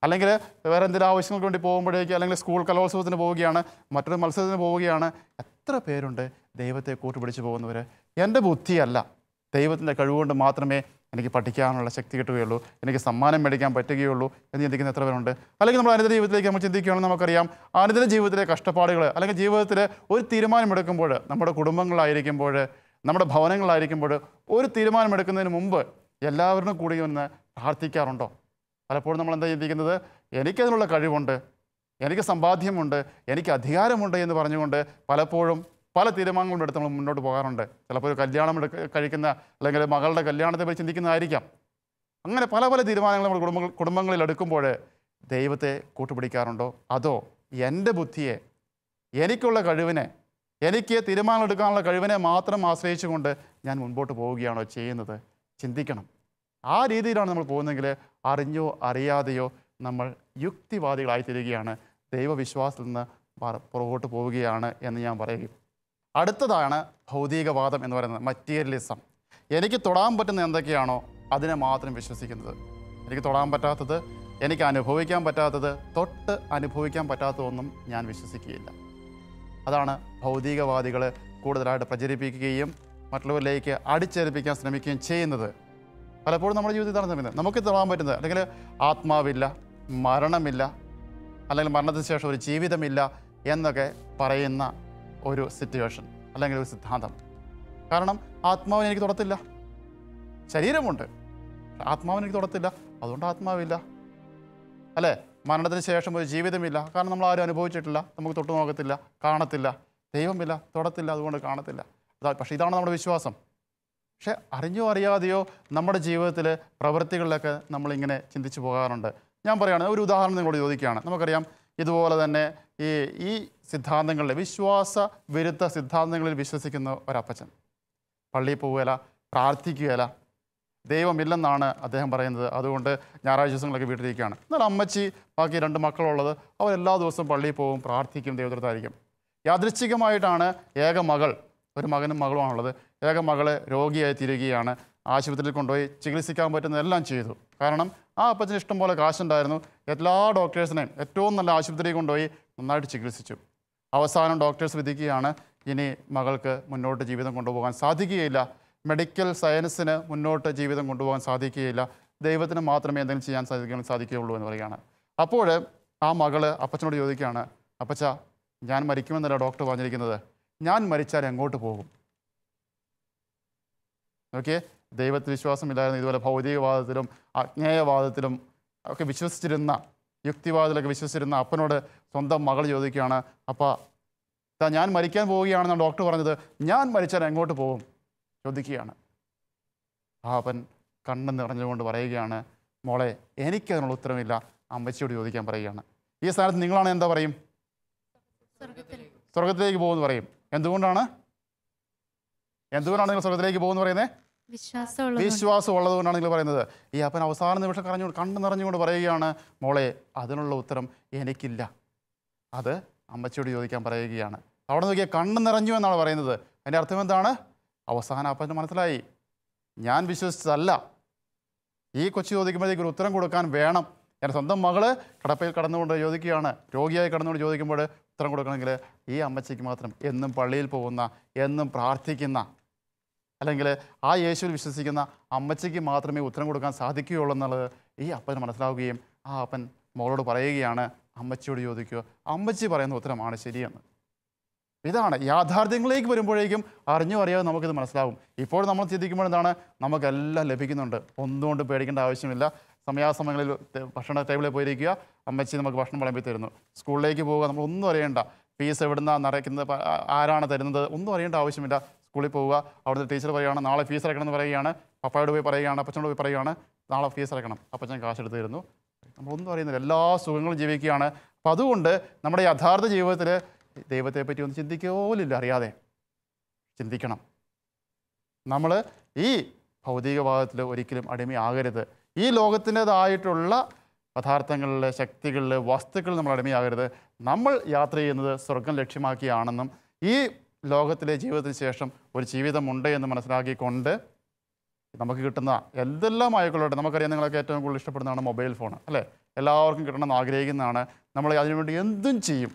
അല്ലെങ്കിൽ വേറെ എന്തെങ്കിലും ആവശ്യങ്ങൾക്ക് വേണ്ടി പോകുമ്പോഴേക്ക്, അല്ലെങ്കിൽ സ്കൂൾ കലോത്സവത്തിന് പോവുകയാണ്, മറ്റൊരു മത്സരത്തിന് പോവുകയാണ്, എത്ര പേരുണ്ട് ദൈവത്തെ കൂട്ടുപിടിച്ച് പോകുന്നവർ? എൻ്റെ ബുദ്ധിയല്ല, ദൈവത്തിൻ്റെ കഴിവുകൊണ്ട് മാത്രമേ എനിക്ക് പഠിക്കാനുള്ള ശക്തി കിട്ടുകയുള്ളൂ, എനിക്ക് സമ്മാനം മേടിക്കാൻ പറ്റുകയുള്ളൂ എന്ന് ചിന്തിക്കുന്ന എത്ര പേരുണ്ട്? അല്ലെങ്കിൽ നമ്മൾ അനുദിന ജീവിതത്തിലേക്ക് നമ്മൾ ചിന്തിക്കുകയാണെങ്കിൽ നമുക്കറിയാം, അനുദിന ജീവിതത്തിലെ കഷ്ടപ്പാടുകൾ, അല്ലെങ്കിൽ ജീവിതത്തിൽ ഒരു തീരുമാനമെടുക്കുമ്പോൾ, നമ്മുടെ കുടുംബങ്ങളായിരിക്കുമ്പോൾ, നമ്മുടെ ഭവനങ്ങളായിരിക്കുമ്പോൾ, ഒരു തീരുമാനമെടുക്കുന്നതിന് മുമ്പ് എല്ലാവരും കൂടി ഒന്ന് പ്രാർത്ഥിക്കാറുണ്ടോ? പലപ്പോഴും നമ്മൾ എന്താ ചിന്തിക്കുന്നത്, എനിക്കതിനുള്ള കഴിവുണ്ട്, എനിക്ക് സമ്പാദ്യമുണ്ട്, എനിക്ക് അധികാരമുണ്ട് എന്ന് പറഞ്ഞുകൊണ്ട് പലപ്പോഴും പല തീരുമാനങ്ങളും എടുത്ത് നമ്മൾ മുന്നോട്ട് പോകാറുണ്ട്. ചിലപ്പോൾ ഒരു കല്യാണം കഴിക്കുന്ന, അല്ലെങ്കിൽ മകളുടെ കല്യാണത്തെ പറ്റി ചിന്തിക്കുന്നതായിരിക്കാം. അങ്ങനെ പല പല തീരുമാനങ്ങൾ നമ്മൾ കുടുംബങ്ങളിൽ എടുക്കുമ്പോൾ ദൈവത്തെ കൂട്ടുപിടിക്കാറുണ്ടോ? അതോ എൻ്റെ ബുദ്ധിയെ, എനിക്കുള്ള കഴിവിനെ, എനിക്ക് തീരുമാനം എടുക്കാനുള്ള കഴിവിനെ മാത്രം ആശ്രയിച്ചുകൊണ്ട് ഞാൻ മുൻപോട്ട് പോവുകയാണോ ചെയ്യുന്നത്? ചിന്തിക്കണം. ആ രീതിയിലാണ് നമ്മൾ പോകുന്നതെങ്കിൽ അറിഞ്ഞോ അറിയാതെയോ നമ്മൾ യുക്തിവാദികളായിത്തീരുകയാണ്, ദൈവവിശ്വാസത്തിൽ നിന്ന് പുറകോട്ട് പോവുകയാണ് എന്ന് ഞാൻ പറയുകയും. അടുത്തതാണ് ഭൗതികവാദം എന്ന് പറയുന്നത്, മറ്റീരിയലിസം. എനിക്ക് തൊടാൻ പറ്റുന്ന എന്തൊക്കെയാണോ അതിനെ മാത്രം വിശ്വസിക്കുന്നത്. എനിക്ക് തൊടാൻ പറ്റാത്തത്, എനിക്ക് അനുഭവിക്കാൻ പറ്റാത്തത്, തൊട്ട് അനുഭവിക്കാൻ പറ്റാത്തതൊന്നും ഞാൻ വിശ്വസിക്കുകയില്ല. അതാണ് ഭൗതികവാദികൾ കൂടുതലായിട്ട് പ്രചരിപ്പിക്കുകയും മറ്റുള്ളവരിലേക്ക് അടിച്ചേൽപ്പിക്കാൻ ശ്രമിക്കുകയും ചെയ്യുന്നത്. പലപ്പോഴും നമ്മുടെ ജീവിതത്തിൽ ഇതാണ് സമയത്ത് നമുക്ക് തൊടാൻ പറ്റുന്നത്, അല്ലെങ്കിൽ ആത്മാവില്ല, മരണമില്ല, അല്ലെങ്കിൽ മരണത്തിന് ശേഷം ഒരു ജീവിതമില്ല എന്നൊക്കെ പറയുന്ന ഒരു സിറ്റുവേഷൻ, അല്ലെങ്കിൽ ഒരു സിദ്ധാന്തം. കാരണം ആത്മാവിനെ എനിക്ക് തൊടത്തില്ല, ശരീരമുണ്ട്, ആത്മാവിനെ എനിക്ക് തൊടത്തില്ല, അതുകൊണ്ട് ആത്മാവില്ല. അല്ലേ? മരണത്തിന് ശേഷം ഒരു ജീവിതമില്ല, കാരണം നമ്മൾ ആരും അനുഭവിച്ചിട്ടില്ല, നമുക്ക് തൊട്ട് നോക്കത്തില്ല, കാണത്തില്ല. ദൈവമില്ല, തൊടത്തില്ല, അതുകൊണ്ട് കാണത്തില്ല. പക്ഷേ ഇതാണ് നമ്മുടെ വിശ്വാസം. പക്ഷേ അറിഞ്ഞോ അറിയാതെയോ നമ്മുടെ ജീവിതത്തിൽ പ്രവൃത്തികളിലൊക്കെ നമ്മളിങ്ങനെ ചിന്തിച്ചു പോകാറുണ്ട്. ഞാൻ പറയുകയാണ്, ഒരു ഉദാഹരണം നിങ്ങളോട് ചോദിക്കുകയാണ്. നമുക്കറിയാം, ഇതുപോലെ തന്നെ ഈ സിദ്ധാന്തങ്ങളിൽ, വിശ്വാസ വിരുദ്ധ സിദ്ധാന്തങ്ങളിൽ വിശ്വസിക്കുന്ന ഒരപ്പച്ചൻ പള്ളിയിൽ പോവുകയില്ല, പ്രാർത്ഥിക്കുകയില്ല, ദൈവമില്ലെന്നാണ് അദ്ദേഹം പറയുന്നത്. അതുകൊണ്ട് ഞായറാഴ്ച ദിവസങ്ങളൊക്കെ വീട്ടിലിരിക്കുകയാണ്. എന്നാൽ അമ്മച്ചി, ബാക്കി 2 മക്കളുള്ളത്, അവരെല്ലാ ദിവസവും പള്ളിയിൽ പോകും, പ്രാർത്ഥിക്കും, ദൈവത്തിനടുത്തായിരിക്കും. യാദൃച്ഛികമായിട്ടാണ് ഏക മകൾ, ഒരു മകനും മകളുമാണുള്ളത്, ഏക മകളെ രോഗിയായി തീരുകയാണ്. ആശുപത്രിയിൽ കൊണ്ടുപോയി ചികിത്സിക്കാൻ പറ്റുന്നതെല്ലാം ചെയ്തു. കാരണം ആ അപ്പച്ചന് ഇഷ്ടം പോലെ കാശുണ്ടായിരുന്നു. എല്ലാ ഡോക്ടേഴ്സിനെയും ഏറ്റവും നല്ല ആശുപത്രിയിൽ കൊണ്ടുപോയി നന്നായിട്ട് ചികിത്സിച്ചു. അവസാനം ഡോക്ടേഴ്സ് വിധിക്കുകയാണ്, ഇനി മകൾക്ക് മുന്നോട്ട് ജീവിതം കൊണ്ടുപോകാൻ സാധിക്കുകയില്ല, മെഡിക്കൽ സയൻസിന് മുന്നോട്ട് ജീവിതം കൊണ്ടുപോകാൻ സാധിക്കുകയില്ല, ദൈവത്തിന് മാത്രമേ എന്തെങ്കിലും ചെയ്യാൻ സാധിക്കുകയുള്ളൂ എന്ന് പറയുകയാണ്. അപ്പോൾ ആ മകള് അപ്പച്ചനോട് ചോദിക്കുകയാണ്, അപ്പച്ച, ഞാൻ മരിക്കുമെന്നല്ല ഡോക്ടർ പറഞ്ഞിരിക്കുന്നത്, ഞാൻ മരിച്ചാൽ എങ്ങോട്ട് പോകും? ഓക്കെ, ദൈവത്തിൽ വിശ്വാസമില്ലായിരുന്നു, ഇതുപോലെ ഭൗതികവാദത്തിലും അജ്ഞേയവാദത്തിലും ഒക്കെ വിശ്വസിച്ചിരുന്ന, യുക്തിവാദത്തിലൊക്കെ വിശ്വസിച്ചിരുന്ന അപ്പനോട് സ്വന്തം മകൾ ചോദിക്കുകയാണ്, അപ്പാ ഞാൻ മരിക്കാൻ പോവുകയാണെന്നാണ് ഡോക്ടർ പറഞ്ഞത്, ഞാൻ മരിച്ചാൽ എങ്ങോട്ട് പോകും ചോദിക്കുകയാണ്. ആ അപ്പൻ കണ്ണ് നിറഞ്ഞുകൊണ്ട് പറയുകയാണ്, മോളെ എനിക്കതിനുള്ള ഉത്തരമില്ല, അമ്മച്ചിയോട് ചോദിക്കാൻ പറയുകയാണ്. ഈ സ്ഥാനത്ത് നിങ്ങളാണ് എന്താ പറയും? സ്വർഗത്തിലേക്ക് പോകുമെന്ന് പറയും. എന്തുകൊണ്ടാണ് നിങ്ങൾ സ്വർഗത്തിലേക്ക് പോകുമെന്ന് പറയുന്നത്? വിശ്വാസം ഉള്ളതുകൊണ്ടാണ് നിങ്ങൾ പറയുന്നത്. ഈ അപ്പൻ അവസാന നിമിഷം കണ്ണു നിറഞ്ഞുകൊണ്ട് പറയുകയാണ്, മോളെ അതിനുള്ള ഉത്തരം എനിക്കില്ല, അത് അമ്മച്ചിയോട് ചോദിക്കാൻ പറയുകയാണ്. അവിടെ നോക്കിയാൽ കണ്ണ് നിറഞ്ഞു എന്നാണ് പറയുന്നത്. അതിൻ്റെ അർത്ഥം എന്താണ്? അവസാനം അപ്പന് മനസ്സിലായി, ഞാൻ വിശ്വസിച്ചതല്ല, ഈ കൊച്ചു ചോദിക്കുമ്പോഴേക്ക് ഒരു ഉത്തരം കൊടുക്കാൻ വേണം. എൻ്റെ സ്വന്തം മകള് കടപ്പയിൽ കടന്നുകൊണ്ട് ചോദിക്കുകയാണ്, രോഗിയായി കടന്നുകൊണ്ട് ചോദിക്കുമ്പോൾ ഉത്തരം കൊടുക്കണമെങ്കിൽ ഈ അമ്മച്ചിക്ക് മാത്രം, എന്നും പള്ളിയിൽ പോകുന്ന, എന്നും പ്രാർത്ഥിക്കുന്ന, അല്ലെങ്കിൽ ആ യേശുവിൽ വിശ്വസിക്കുന്ന അമ്മച്ചിക്ക് മാത്രമേ ഉത്തരം കൊടുക്കാൻ സാധിക്കുകയുള്ളൂ എന്നുള്ളത് ഈ അപ്പന് മനസ്സിലാവുകയും ആ അപ്പൻ മോളോട് പറയുകയാണ്, അമ്മച്ചിയോട് ചോദിക്കുക, അമ്മച്ചി പറയുന്ന ഉത്തരമാണ് ശരിയെന്ന്. ഇതാണ് യാഥാർത്ഥ്യങ്ങളിലേക്ക് വരുമ്പോഴേക്കും അറിഞ്ഞോ അറിയാതെ നമുക്കിത് മനസ്സിലാവും. ഇപ്പോൾ നമ്മൾ ചിന്തിക്കുമ്പോൾ എന്താണ്, നമുക്കെല്ലാം ലഭിക്കുന്നുണ്ട്, ഒന്നുകൊണ്ട് പേടിക്കേണ്ട ആവശ്യമില്ല. സമയാസമയങ്ങളിൽ ഭക്ഷണ ടേബിളിൽ പോയിരിക്കുക, അമ്മച്ചി നമുക്ക് ഭക്ഷണം വിളമ്പി തരുന്നു. സ്കൂളിലേക്ക് പോവുക, നമ്മളൊന്നും അറിയേണ്ട, ഫീസ് എവിടുന്നാണ് നിറയ്ക്കുന്നത്, ആരാണ് തരുന്നത്, ഒന്നും അറിയേണ്ട ആവശ്യമില്ല. സ്കൂളിൽ പോവുക, അവിടുത്തെ ടീച്ചർ പറയുകയാണ് നാളെ ഫീസ് അടയ്ക്കണം എന്ന് പറയുകയാണ്, പപ്പായോട് പോയി പറയുകയാണ്, അപ്പച്ചനോട് പോയി പറയുകയാണ് നാളെ ഫീസ് അടയ്ക്കണം, അപ്പച്ചൻ കാശെടുത്ത് തരുന്നു. നമ്മളൊന്നും അറിയുന്നില്ല, എല്ലാ സുഖങ്ങളും ജീവിക്കുകയാണ്. അപ്പം അതുകൊണ്ട് നമ്മുടെ യഥാർത്ഥ ജീവിതത്തിൽ ദൈവത്തെ പറ്റി ഒന്നും ചിന്തിക്കോലില്ല, അറിയാതെ ചിന്തിക്കണം. നമ്മൾ ഈ ഭൗതികവാദത്തിൽ ഒരിക്കലും അടിമയാകരുത്. ഈ ലോകത്തിൻ്റെതായിട്ടുള്ള പദാർത്ഥങ്ങളിലെ ശക്തികളിൽ വസ്തുക്കളിൽ നമ്മൾ അടിമയാകരുത്. നമ്മൾ യാത്ര ചെയ്യുന്നത് സ്വർഗം ലക്ഷ്യമാക്കിയാണെന്നും ഈ ലോകത്തിലെ ജീവിതത്തിന് ശേഷം ഒരു ജീവിതമുണ്ട് എന്ന് മനസ്സിലാക്കിക്കൊണ്ട് നമുക്ക് കിട്ടുന്ന എന്തെല്ലാം ആയിക്കൊള്ളട്ടെ, നമുക്കറിയാം നിങ്ങളൊക്കെ ഏറ്റവും കൂടുതൽ ഇഷ്ടപ്പെടുന്നതാണ് മൊബൈൽ ഫോൺ അല്ലേ? എല്ലാവർക്കും കിട്ടണമെന്ന് ആഗ്രഹിക്കുന്നതാണ്. നമ്മൾ അതിനുവേണ്ടി എന്തും ചെയ്യും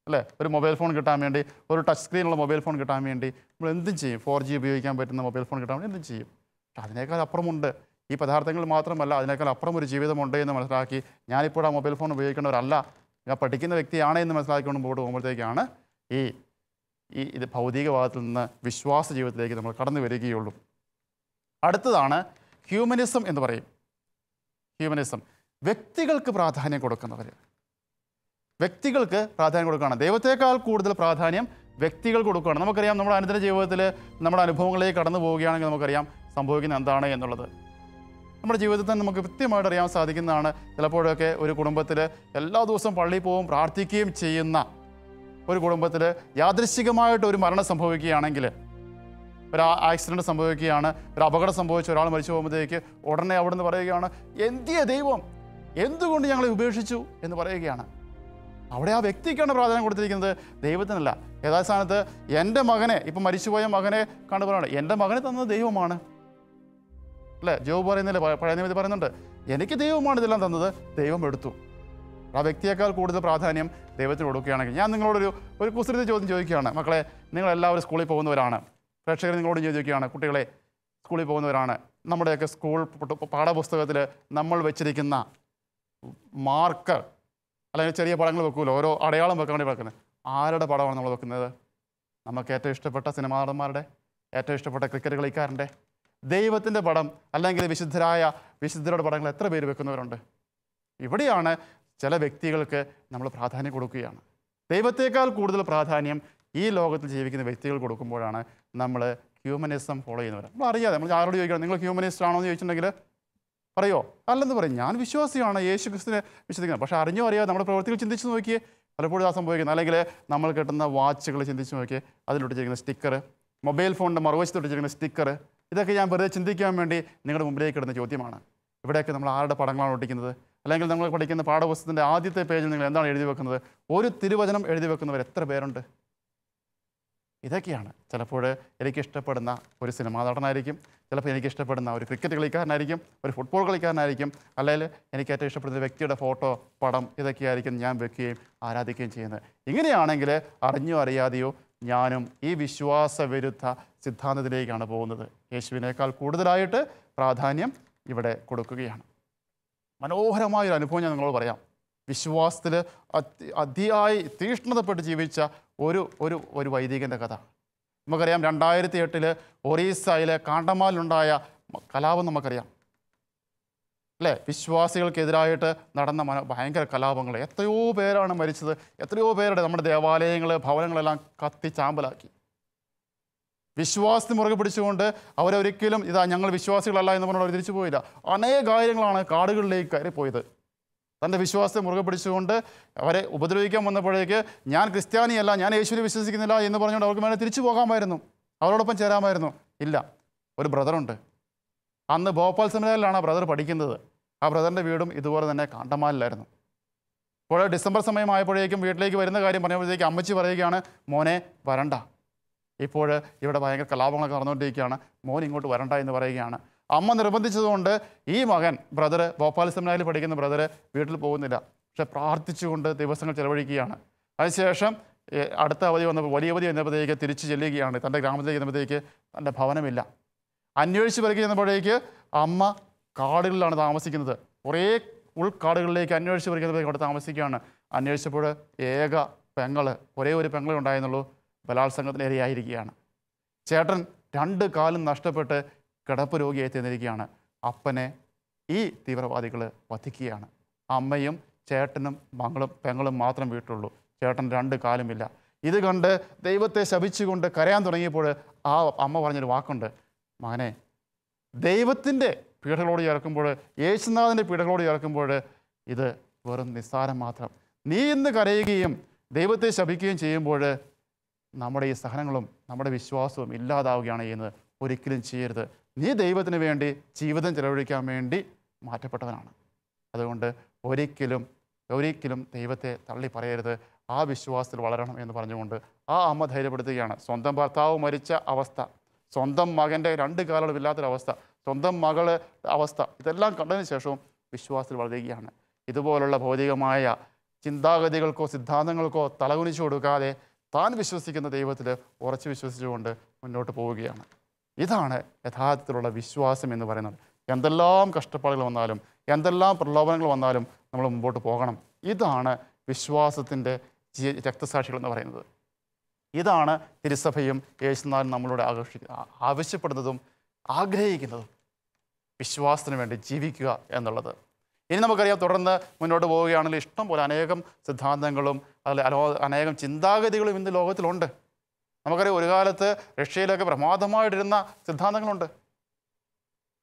അല്ലേ? ഒരു മൊബൈൽ ഫോൺ കിട്ടാൻ വേണ്ടി, ഒരു ടച്ച് സ്ക്രീനുള്ള മൊബൈൽ ഫോൺ കിട്ടാൻ വേണ്ടി നമ്മൾ എന്തും ചെയ്യും. 4G ഉപയോഗിക്കാൻ പറ്റുന്ന മൊബൈൽ ഫോൺ കിട്ടാൻ വേണ്ടി എന്തും ചെയ്യും. പക്ഷെ അതിനേക്കാൾ അപ്പുറമുണ്ട്, ഈ പദാർത്ഥങ്ങൾ മാത്രമല്ല, അതിനേക്കാൾ അപ്പുറം ഒരു ജീവിതമുണ്ട് എന്ന് മനസ്സിലാക്കി ഞാനിപ്പോൾ ആ മൊബൈൽ ഫോൺ ഉപയോഗിക്കേണ്ടവരല്ല, ഞാൻ പഠിക്കുന്ന വ്യക്തിയാണ് എന്ന് മനസ്സിലാക്കിക്കൊണ്ട് മുമ്പോട്ട് പോകുമ്പോഴത്തേക്കാണ് ഇത് ഭൗതികവാദത്തിൽ നിന്ന് വിശ്വാസ ജീവിതത്തിലേക്ക് നമ്മൾ കടന്നു വരികയുള്ളൂ. അടുത്തതാണ് ഹ്യൂമനിസം എന്ന് പറയും. ഹ്യൂമനിസം, വ്യക്തികൾക്ക് പ്രാധാന്യം കൊടുക്കുന്നവർ. വ്യക്തികൾക്ക് പ്രാധാന്യം കൊടുക്കുകയാണ്. ദൈവത്തേക്കാൾ കൂടുതൽ പ്രാധാന്യം വ്യക്തികൾ കൊടുക്കുകയാണ്. നമുക്കറിയാം, നമ്മുടെ അനുദിന ജീവിതത്തിൽ നമ്മുടെ അനുഭവങ്ങളിലേക്ക് കടന്നു പോവുകയാണെങ്കിൽ നമുക്കറിയാം സംഭവിക്കുന്നത് എന്താണ് എന്നുള്ളത്. നമ്മുടെ ജീവിതത്തിൽ നമുക്ക് കൃത്യമായിട്ട് അറിയാൻ സാധിക്കുന്നതാണ്. ചിലപ്പോഴൊക്കെ ഒരു കുടുംബത്തിൽ എല്ലാ ദിവസവും പള്ളിയിൽ പോവും, പ്രാർത്ഥിക്കുകയും ചെയ്യുന്ന ഒരു കുടുംബത്തിൽ യാദൃശ്ചികമായിട്ട് ഒരു മരണം സംഭവിക്കുകയാണെങ്കിൽ, ഒരു ആക്സിഡൻറ്റ് സംഭവിക്കുകയാണ്, ഒരു അപകടം സംഭവിച്ച് ഒരാൾ മരിച്ചു പോകുമ്പോഴത്തേക്ക് ഉടനെ അവിടെ നിന്ന് പറയുകയാണ്, എന്തിയ ദൈവം എന്തുകൊണ്ട് ഞങ്ങളെ ഉപേക്ഷിച്ചു എന്ന് പറയുകയാണ്. അവിടെ ആ വ്യക്തിക്കാണ് പ്രാധാന്യം കൊടുത്തിരിക്കുന്നത്, ദൈവത്തിനല്ല. യഥാസ്ഥാനത്ത് എൻ്റെ മകനെ, ഇപ്പം മരിച്ചുപോയ മകനെ കണ്ടു പറയുന്നത്, എൻ്റെ മകനെ തന്നത് ദൈവമാണ് അല്ലേ? ജോബ് പറയുന്നില്ലേ, പഴയ നിയമത്തിൽ പറയുന്നുണ്ട്, എനിക്ക് ദൈവമാണ് ഇതെല്ലാം തന്നത്, ദൈവം എടുത്തു. ആ വ്യക്തിയേക്കാൾ കൂടുതൽ പ്രാധാന്യം ദൈവത്തിന് കൊടുക്കുകയാണെങ്കിൽ, ഞാൻ നിങ്ങളോടൊരു കുസൃതി ചോദ്യം ചോദിക്കുകയാണ്. മക്കളെ, നിങ്ങളെല്ലാവരും സ്കൂളിൽ പോകുന്നവരാണ്, പ്രേക്ഷകർ നിങ്ങളോട് ചോദിക്കുകയാണ്, കുട്ടികളെ സ്കൂളിൽ പോകുന്നവരാണ്, നമ്മുടെയൊക്കെ സ്കൂൾ പാഠപുസ്തകത്തിൽ നമ്മൾ വെച്ചിരിക്കുന്ന മാർക്കർ അല്ലെങ്കിൽ ചെറിയ പടങ്ങൾ വെക്കുമല്ലോ, ഓരോ അടയാളം വെക്കാൻ വേണ്ടി വെക്കുന്നത്, ആരുടെ പടമാണ് നമ്മൾ വെക്കുന്നത്? നമുക്ക് ഏറ്റവും ഇഷ്ടപ്പെട്ട സിനിമാ നടന്മാരുടെ, ഏറ്റവും ഇഷ്ടപ്പെട്ട ക്രിക്കറ്റ് കളിക്കാരൻ്റെ, ദൈവത്തിൻ്റെ പടം അല്ലെങ്കിൽ വിശുദ്ധരുടെ പടങ്ങൾ എത്ര പേര് വെക്കുന്നവരുണ്ട്? ഇവിടെയാണ് ചില വ്യക്തികൾക്ക് നമ്മൾ പ്രാധാന്യം കൊടുക്കുകയാണ്. ദൈവത്തേക്കാൾ കൂടുതൽ പ്രാധാന്യം ഈ ലോകത്തിൽ ജീവിക്കുന്ന വ്യക്തികൾ കൊടുക്കുമ്പോഴാണ് നമ്മൾ ഹ്യൂമനിസം ഫോളോ ചെയ്യുന്നവർ. നമ്മൾ അറിയാതെ നമ്മൾ ആരോട് ചോദിക്കണം, നിങ്ങൾ ഹ്യൂമനിസ്റ്റ് ആണോ എന്ന് ചോദിച്ചിട്ടുണ്ടെങ്കിൽ പറയോ? അല്ലെന്ന് പറയും, ഞാൻ വിശ്വാസിയാണ്, യേശു ക്രിസ്തുവിനെ വിശ്വസിക്കുന്നത്. പക്ഷേ അറിഞ്ഞോ അറിയാതെ നമ്മുടെ പ്രവൃത്തികൾ ചിന്തിച്ച് നോക്കിയേ പലപ്പോഴും ആ സംഭവിക്കുന്നത്. അല്ലെങ്കിൽ നമ്മൾ കിട്ടുന്ന വാച്ചുകൾ ചിന്തിച്ച് നോക്കിയേ, അതിലൊട്ടിച്ചിരിക്കുന്ന സ്റ്റിക്കർ, മൊബൈൽ ഫോണിൻ്റെ മറുവശത്തൊട്ടിച്ചിരിക്കുന്ന സ്റ്റിക്കർ, ഇതൊക്കെ ഞാൻ വെറുതെ ചിന്തിക്കാൻ വേണ്ടി നിങ്ങളുടെ മുമ്പിലേക്ക് ഇടുന്ന ചോദ്യമാണ്. ഇവിടെയൊക്കെ നമ്മൾ ആരുടെ പടങ്ങളാണ് ഒട്ടിക്കുന്നത്? അല്ലെങ്കിൽ നമ്മൾ പഠിക്കുന്ന പാഠപുസ്തകത്തിൻ്റെ ആദ്യത്തെ പേജിൽ നിങ്ങൾ എന്താണ് എഴുതി വെക്കുന്നത്? ഒരു തിരുവചനം എഴുതി വെക്കുന്നവർ എത്ര പേരുണ്ട്? ഇതൊക്കെയാണ്. ചിലപ്പോൾ എനിക്കിഷ്ടപ്പെടുന്ന ഒരു സിനിമാ നടനായിരിക്കും, ചിലപ്പോൾ എനിക്കിഷ്ടപ്പെടുന്ന ഒരു ക്രിക്കറ്റ് കളിക്കാരനായിരിക്കും, ഒരു ഫുട്ബോൾ കളിക്കാരനായിരിക്കും, അല്ലെങ്കിൽ എനിക്ക് ഏറ്റവും ഇഷ്ടപ്പെടുന്ന വ്യക്തിയുടെ ഫോട്ടോ, പടം, ഇതൊക്കെയായിരിക്കും ഞാൻ വെക്കുകയും ആരാധിക്കുകയും ചെയ്യുന്നത്. ഇങ്ങനെയാണെങ്കിൽ അറിഞ്ഞോ അറിയാതെയോ ഞാനും ഈ വിശ്വാസവിരുദ്ധ സിദ്ധാന്തത്തിലേക്കാണ് പോകുന്നത്. യേശുവിനേക്കാൾ കൂടുതലായിട്ട് പ്രാധാന്യം ഇവിടെ കൊടുക്കുകയാണ്. മനോഹരമായൊരു അനുഭവം ഞാൻ നിങ്ങളോട് പറയാം. വിശ്വാസത്തിൽ അതിയായി തീഷ്ണതപ്പെട്ട് ജീവിച്ച ഒരു വൈദികൻ്റെ കഥ. നമുക്കറിയാം 2008 ഒറീസയിലെ കാണ്ടമാലിലുണ്ടായ കലാപം നമുക്കറിയാം അല്ലേ? വിശ്വാസികൾക്കെതിരായിട്ട് നടന്ന ഭയങ്കര കലാപങ്ങൾ. എത്രയോ പേരാണ് മരിച്ചത്, എത്രയോ പേരുടെ നമ്മുടെ ദേവാലയങ്ങൾ, ഭവനങ്ങളെല്ലാം കത്തി ചാമ്പലാക്കി. വിശ്വാസത്തെ മുറുകെ പിടിച്ചുകൊണ്ട് അവരൊരിക്കലും ഇതാ ഞങ്ങൾ വിശ്വാസികളല്ല എന്ന് പറഞ്ഞാൽ അവർ തിരിച്ചു പോയില്ല. അനേകായിരങ്ങളാണ് കാടുകളിലേക്ക് കയറിപ്പോയത്. തൻ്റെ വിശ്വാസത്തെ മുറുകെ പിടിച്ചുകൊണ്ട് അവരെ ഉപദ്രവിക്കാൻ വന്നപ്പോഴേക്ക് ഞാൻ ക്രിസ്ത്യാനിയല്ല, ഞാൻ യേശുവിനെ വിശ്വസിക്കുന്നില്ല എന്ന് പറഞ്ഞുകൊണ്ട് അവർക്ക് വേണ്ടി തിരിച്ചു പോകാമായിരുന്നു, അവരോടൊപ്പം ചേരാമായിരുന്നു. ഇല്ല, ഒരു ബ്രദറുണ്ട്. അന്ന് ഭോപ്പാൽ സെമിനാറിലാണ് ആ ബ്രദർ പഠിക്കുന്നത്. ആ ബ്രദറിൻ്റെ വീടും ഇതുപോലെ തന്നെ കാണ്ടമാലിലായിരുന്നു. ഇപ്പോൾ ഡിസംബർ സമയമായപ്പോഴേക്കും വീട്ടിലേക്ക് വരുന്ന കാര്യം പറഞ്ഞപ്പോഴത്തേക്ക് അമ്മച്ചി പറയുകയാണ്, മോനെ വരണ്ട, ഇപ്പോൾ ഇവിടെ ഭയങ്കര കലാപങ്ങളൊക്കെ നടന്നുകൊണ്ടിരിക്കുകയാണ്, മോൻ ഇങ്ങോട്ട് വരണ്ട എന്ന് പറയുകയാണ്. അമ്മ നിർബന്ധിച്ചതുകൊണ്ട് ഈ മകൻ ബ്രദർ ഭോപ്പാൽ സെമിനാറിൽ പഠിക്കുന്ന ബ്രദർ വീട്ടിൽ പോകുന്നില്ല. പക്ഷെ പ്രാർത്ഥിച്ചുകൊണ്ട് ദിവസങ്ങൾ ചെലവഴിക്കുകയാണ്. അതിനുശേഷം അടുത്ത അവധി വന്നപ്പോൾ വലിയ അവധി വന്നപ്പോഴത്തേക്ക് തിരിച്ചു ചെല്ലുകയാണ്. തൻ്റെ ഗ്രാമത്തിലേക്ക് ചെന്നപ്പോഴത്തേക്ക് തൻ്റെ ഭവനമില്ല. അന്വേഷിച്ച് വരിക ചെന്നപ്പോഴേക്ക് അമ്മ കാടുകളിലാണ് താമസിക്കുന്നത്. കുറേ ഉൾക്കാടുകളിലേക്ക് അന്വേഷിച്ച് വരികപ്പോഴേക്ക് അവിടെ താമസിക്കുകയാണ്. അന്വേഷിച്ചപ്പോൾ ഏക ഒരേ ഒരു പെങ്ങളെ ഉണ്ടായിരുന്നുള്ളൂ, ബലാത്സംഗത്തിന് ഇരയായിരിക്കുകയാണ്. ചേട്ടൻ 2 കാലും നഷ്ടപ്പെട്ട് കിടപ്പ് രോഗിയായി തീർന്നിരിക്കുകയാണ്. അപ്പനെ ഈ തീവ്രവാദികൾ വധിക്കുകയാണ്. അമ്മയും ചേട്ടനും പെങ്ങളും മാത്രം വീട്ടിലുള്ളൂ. ചേട്ടൻ 2 കാലുമില്ല. ഇത് കണ്ട് ദൈവത്തെ ശപിച്ചുകൊണ്ട് കരയാൻ തുടങ്ങിയപ്പോൾ ആ അമ്മ പറഞ്ഞൊരു വാക്കുണ്ട്, മകനെ, ദൈവത്തിൻ്റെ പീഡകളോട് ചേർക്കുമ്പോൾ, യേശുനാഥൻ്റെ പീഡകളോട് ചേർക്കുമ്പോൾ ഇത് വെറും നിസ്സാരം മാത്രം. നീ ഇന്ന് കരയുകയും ദൈവത്തെ ശപിക്കുകയും ചെയ്യുമ്പോൾ നമ്മുടെ ഈ സഹനങ്ങളും നമ്മുടെ വിശ്വാസവും ഇല്ലാതാവുകയാണ് ചെയ്യുന്നത്. ഒരിക്കലും ചെയ്യരുത്. നീ ദൈവത്തിന് വേണ്ടി ജീവിതം ചെലവഴിക്കാൻ വേണ്ടി മാറ്റപ്പെട്ടവനാണ്. അതുകൊണ്ട് ഒരിക്കലും ദൈവത്തെ തള്ളി പറയരുത്. ആ വിശ്വാസത്തിൽ വളരണം എന്ന് പറഞ്ഞുകൊണ്ട് ആ അമ്മ ധൈര്യപ്പെടുത്തുകയാണ്. സ്വന്തം ഭർത്താവ് മരിച്ച അവസ്ഥ, സ്വന്തം മകൻ്റെ 2 കാലുകളും ഇല്ലാത്തൊരവസ്ഥ, സ്വന്തം മകള് അവസ്ഥ, ഇതെല്ലാം കണ്ടതിന് ശേഷവും വിശ്വാസത്തിൽ വളരുകയാണ്. ഇതുപോലുള്ള ഭൗതികമായ ചിന്താഗതികൾക്കോ സിദ്ധാന്തങ്ങൾക്കോ തലകുനിച്ചു കൊടുക്കാതെ താൻ വിശ്വസിക്കുന്ന ദൈവത്തിൽ ഉറച്ചു വിശ്വസിച്ചുകൊണ്ട് മുന്നോട്ട് പോവുകയാണ്. ഇതാണ് യഥാർത്ഥത്തിലുള്ള വിശ്വാസം എന്ന് പറയുന്നത്. എന്തെല്ലാം കഷ്ടപ്പാടുകൾ വന്നാലും എന്തെല്ലാം പ്രലോഭനങ്ങൾ വന്നാലും നമ്മൾ മുമ്പോട്ട് പോകണം. ഇതാണ് വിശ്വാസത്തിൻ്റെ രക്തസാക്ഷികൾ എന്ന് പറയുന്നത്. ഇതാണ് തിരുസഭയും യേശുനാഥൻ നമ്മളോട് ആവശ്യപ്പെടുന്നതും ആഗ്രഹിക്കുന്നതും, വിശ്വാസത്തിന് വേണ്ടി ജീവിക്കുക എന്നുള്ളത്. ഇനി നമുക്കറിയാം, തുടർന്ന് മുന്നോട്ട് പോവുകയാണെങ്കിൽ ഇഷ്ടം പോലെ അനേകം സിദ്ധാന്തങ്ങളും അനേകം ചിന്താഗതികളും ഇന്ന് ലോകത്തിലുണ്ട്. നമുക്കറിയാം, ഒരു കാലത്ത് റഷ്യയിലൊക്കെ പ്രമാദമായിട്ടിരുന്ന സിദ്ധാന്തങ്ങളുണ്ട്.